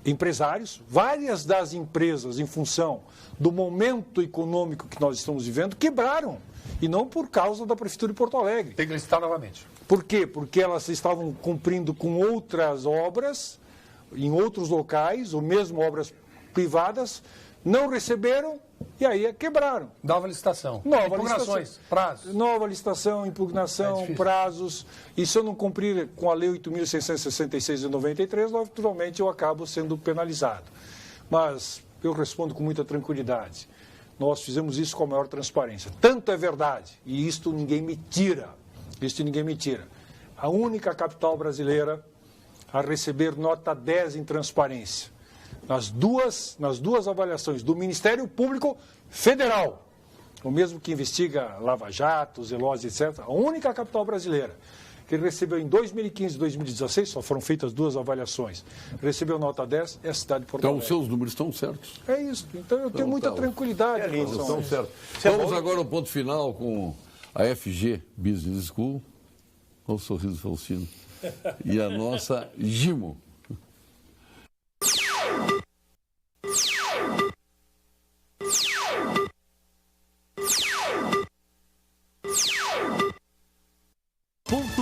empresários. Várias das empresas, em função do momento econômico que nós estamos vivendo, quebraram. E não por causa da Prefeitura de Porto Alegre. Tem que listar novamente. Por quê? Porque elas estavam cumprindo com outras obras, em outros locais, ou mesmo obras privadas, não receberam e aí quebraram. Nova licitação. Impugnações, prazos. Nova licitação, impugnação, prazos. E se eu não cumprir com a Lei 8.666 de 93, naturalmente eu acabo sendo penalizado. Mas eu respondo com muita tranquilidade. Nós fizemos isso com a maior transparência. Tanto é verdade, e isto ninguém me tira. A única capital brasileira a receber nota 10 em transparência. Nas duas avaliações do Ministério Público Federal, o mesmo que investiga Lava Jato, Zeloz, etc., a única capital brasileira que recebeu em 2015 e 2016, só foram feitas 2 avaliações, recebeu nota 10, é a cidade de Porto Alegre. Então, os seus números estão certos. É isso. Então, eu tenho muita tranquilidade. Estão certos. Vamos agora ao ponto final com a FG Business School, com o sorriso Faustino, e a nossa Gimo.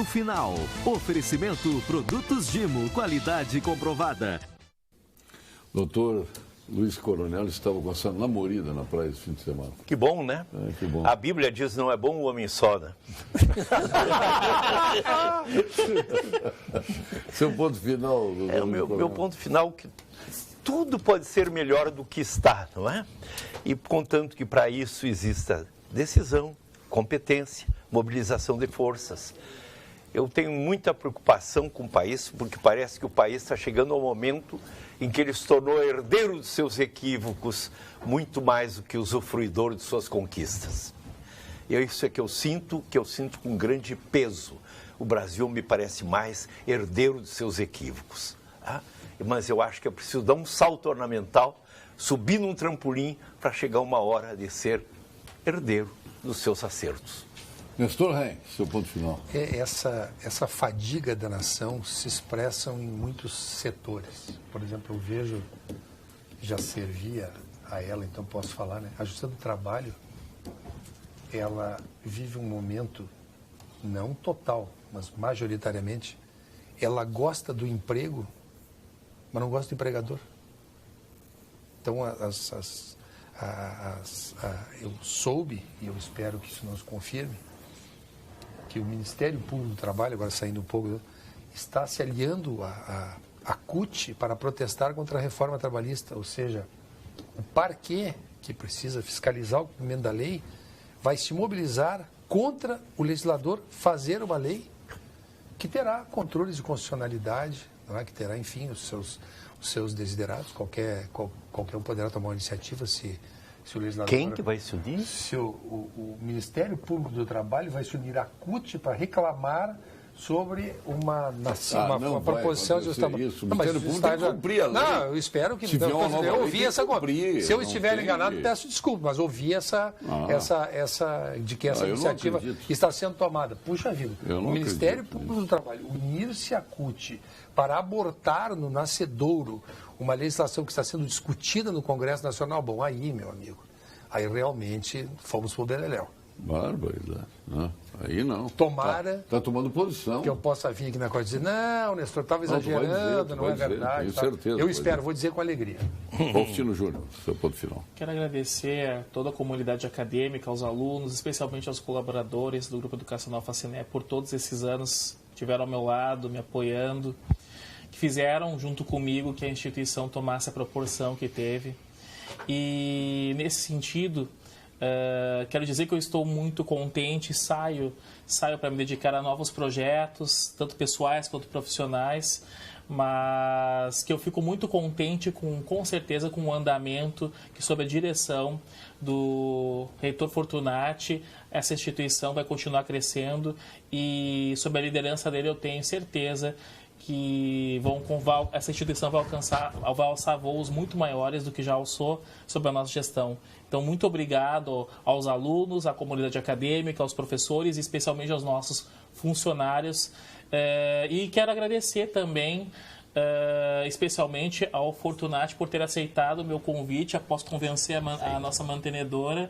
Ponto Final. Oferecimento Produtos Gimo, qualidade comprovada. Doutor Luiz Coronel estava com essa namorada na praia esse fim de semana. Que bom, né? Que bom. A Bíblia diz não é bom o homem só, né? Seu ponto final. O meu ponto final que tudo pode ser melhor do que está, não é? E contanto que para isso exista decisão, competência, mobilização de forças. Eu tenho muita preocupação com o país, porque parece que o país está chegando ao momento em que ele se tornou herdeiro de seus equívocos, muito mais do que usufruidor de suas conquistas. E isso é que eu sinto com grande peso. O Brasil me parece mais herdeiro de seus equívocos. Tá? Mas eu acho que é preciso dar um salto ornamental, subir num trampolim para chegar uma hora de ser herdeiro dos seus acertos. Nestor Reim, seu ponto final. Essa fadiga da nação se expressa em muitos setores. Por exemplo, eu vejo, já servia a ela, então posso falar, né? A Justiça do Trabalho, ela vive um momento, não total, mas majoritariamente, ela gosta do emprego, mas não gosta do empregador. Então, eu soube, e eu espero que isso nos confirme, que o Ministério Público do Trabalho, agora saindo um pouco, está se aliando à CUT para protestar contra a reforma trabalhista, ou seja, o parquê, que precisa fiscalizar o cumprimento da lei, vai se mobilizar contra o legislador fazer uma lei que terá controles de constitucionalidade, não é? Que terá, enfim, os seus desiderados, qualquer um poderá tomar uma iniciativa se o legislador... Quem que vai se unir? O Ministério Público do Trabalho vai se unir à CUT para reclamar sobre uma proposição de Estado. Isso, o Ministério Público tem que cumprir a lei. Não, eu espero que... Eu ouvi essa... Se eu estiver enganado, peço desculpa, mas ouvi essa de que essa iniciativa está sendo tomada. Puxa vida, o Ministério Público do Trabalho unir-se à CUT para abortar no nascedouro uma legislação que está sendo discutida no Congresso Nacional, bom, aí, meu amigo, aí realmente fomos pro beleléu. Barbaridade. Não, aí não. Tomara... Está tomando posição. Que eu possa vir aqui na coisa e dizer, não, Nestor, estava exagerando, não é verdade. Tenho certeza. Eu espero, vou dizer com alegria. Faustino Júnior, seu ponto final. Quero agradecer a toda a comunidade acadêmica, aos alunos, especialmente aos colaboradores do Grupo Educacional Faciné, por todos esses anos que estiveram ao meu lado, me apoiando, que fizeram, junto comigo, que a instituição tomasse a proporção que teve. E, nesse sentido... quero dizer que eu estou muito contente, saio para me dedicar a novos projetos, tanto pessoais quanto profissionais, mas que eu fico muito contente com certeza com o andamento que, sob a direção do reitor Fortunati, essa instituição vai continuar crescendo e, sob a liderança dele, eu tenho certeza que essa instituição vai alçar voos muito maiores do que já alçou sob a nossa gestão. Então, muito obrigado aos alunos, à comunidade acadêmica, aos professores e especialmente aos nossos funcionários. E quero agradecer também, especialmente ao Fortunati, por ter aceitado o meu convite, após convencer a nossa mantenedora,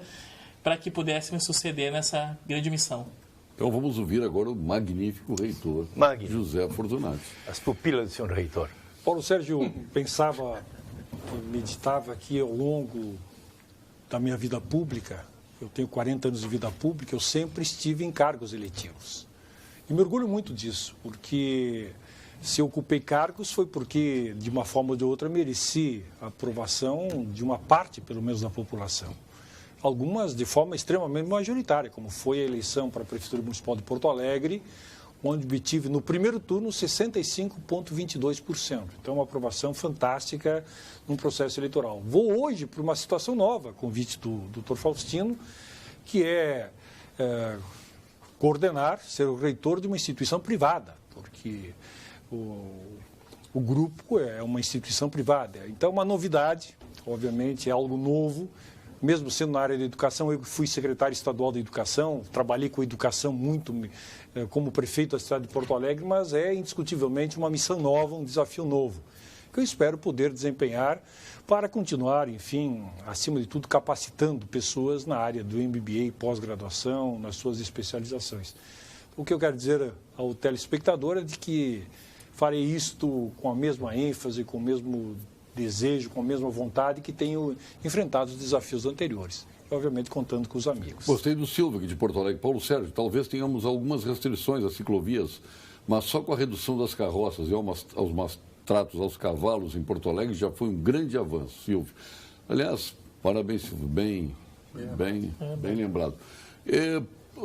para que pudesse me suceder nessa grande missão. Então vamos ouvir agora o magnífico reitor, José Fortunati. As pupilas do senhor reitor. Paulo Sérgio, meditava aqui ao longo da minha vida pública, eu tenho 40 anos de vida pública, eu sempre estive em cargos eletivos. E me orgulho muito disso, porque se eu ocupei cargos foi porque, de uma forma ou de outra, mereci a aprovação de uma parte, pelo menos, da população. Algumas de forma extremamente majoritária, como foi a eleição para a Prefeitura Municipal de Porto Alegre, onde obtive no primeiro turno 65,22%. Então, uma aprovação fantástica num processo eleitoral. Vou hoje para uma situação nova, convite do Dr. Faustino, que é coordenar, ser o reitor de uma instituição privada, porque o grupo é uma instituição privada. Então, é uma novidade, obviamente, é algo novo. Mesmo sendo na área da educação, eu fui secretário estadual da educação, trabalhei com educação muito como prefeito da cidade de Porto Alegre, mas é indiscutivelmente uma missão nova, um desafio novo, que eu espero poder desempenhar para continuar, enfim, acima de tudo, capacitando pessoas na área do MBA, pós-graduação, nas suas especializações. O que eu quero dizer ao telespectador é de que farei isto com a mesma ênfase, com o mesmo desejo, com a mesma vontade que tenho enfrentado os desafios anteriores. Obviamente contando com os amigos. Gostei do Silvio, aqui de Porto Alegre. Paulo Sérgio, talvez tenhamos algumas restrições às ciclovias, mas só com a redução das carroças e aos maus tratos aos cavalos em Porto Alegre já foi um grande avanço, Silvio. Aliás, parabéns, Silvio, bem lembrado.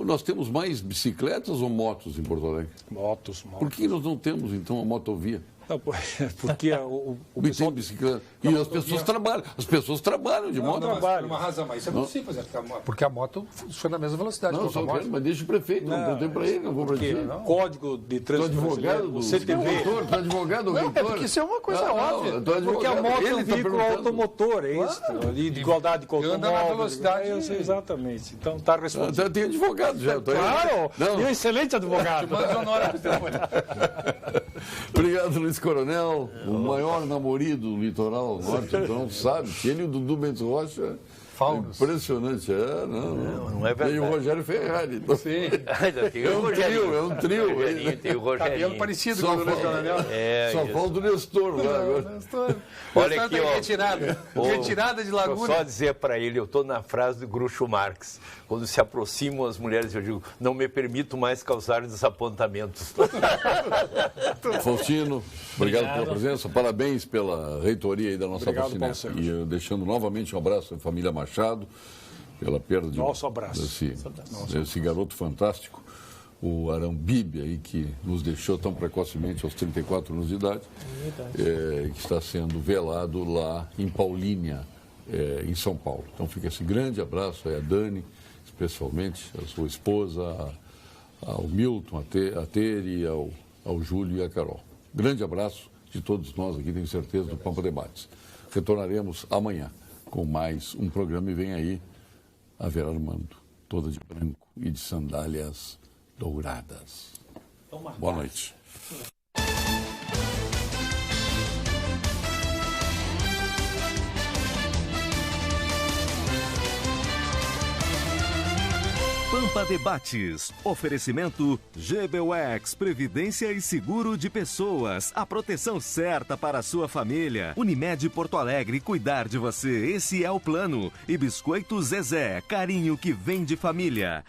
Nós temos mais bicicletas ou motos em Porto Alegre? Motos. Por que nós não temos, então, a motovia? Não, porque o pessoal... bicicleta. E as pessoas trabalham de moto. Por uma razão, mas isso é muito simples, porque a moto funciona na mesma velocidade. Não, só quero, mas deixa o prefeito, não tem para ele, não vou para ti. Código de trânsito advogado do CTV. Tu é advogado do reitor? Porque isso é uma coisa óbvia. Porque a moto é um veículo automotor, é isso. De igualdade com o automóvel. Anda na velocidade. Exatamente. Então está respondido. Então tem advogado já. Claro, e um excelente advogado. Obrigado, Luiz Coronel, o maior namorido do litoral norte, então sabe, ele e o Dudu Mendes Rocha, impressionante, não é verdade. Tem o Rogério Ferrari. Então. Sim. É um trio. Tem o Rogério. Cabelo parecido com o Luiz Coronel. Só falta o Nestor lá agora. Olha aqui, ó. Retirada de Laguna. Vou só dizer para ele, eu estou na frase do Groucho Marx. Quando se aproximam as mulheres, eu digo, não me permito mais causar desapontamentos. Faustino, obrigado pela presença, parabéns pela reitoria aí da nossa vacina. E deixando novamente um abraço à família Machado, pela perda de desse garoto fantástico, o Arão Bibi, aí, que nos deixou tão precocemente aos 34 anos de idade, que está sendo velado lá em Paulínia, em São Paulo. Então fica esse grande abraço aí a Dani, especialmente a sua esposa, ao Milton, a Tere, ao Júlio e a Carol. Grande abraço de todos nós aqui, tenho certeza, do Pampa Debates. Retornaremos amanhã com mais um programa e vem aí a Vera Armando, toda de branco e de sandálias douradas. Boa noite. Pampa Debates. Oferecimento GBUX, Previdência e Seguro de Pessoas. A proteção certa para a sua família. Unimed Porto Alegre, cuidar de você. Esse é o plano. E Biscoito Zezé, carinho que vem de família.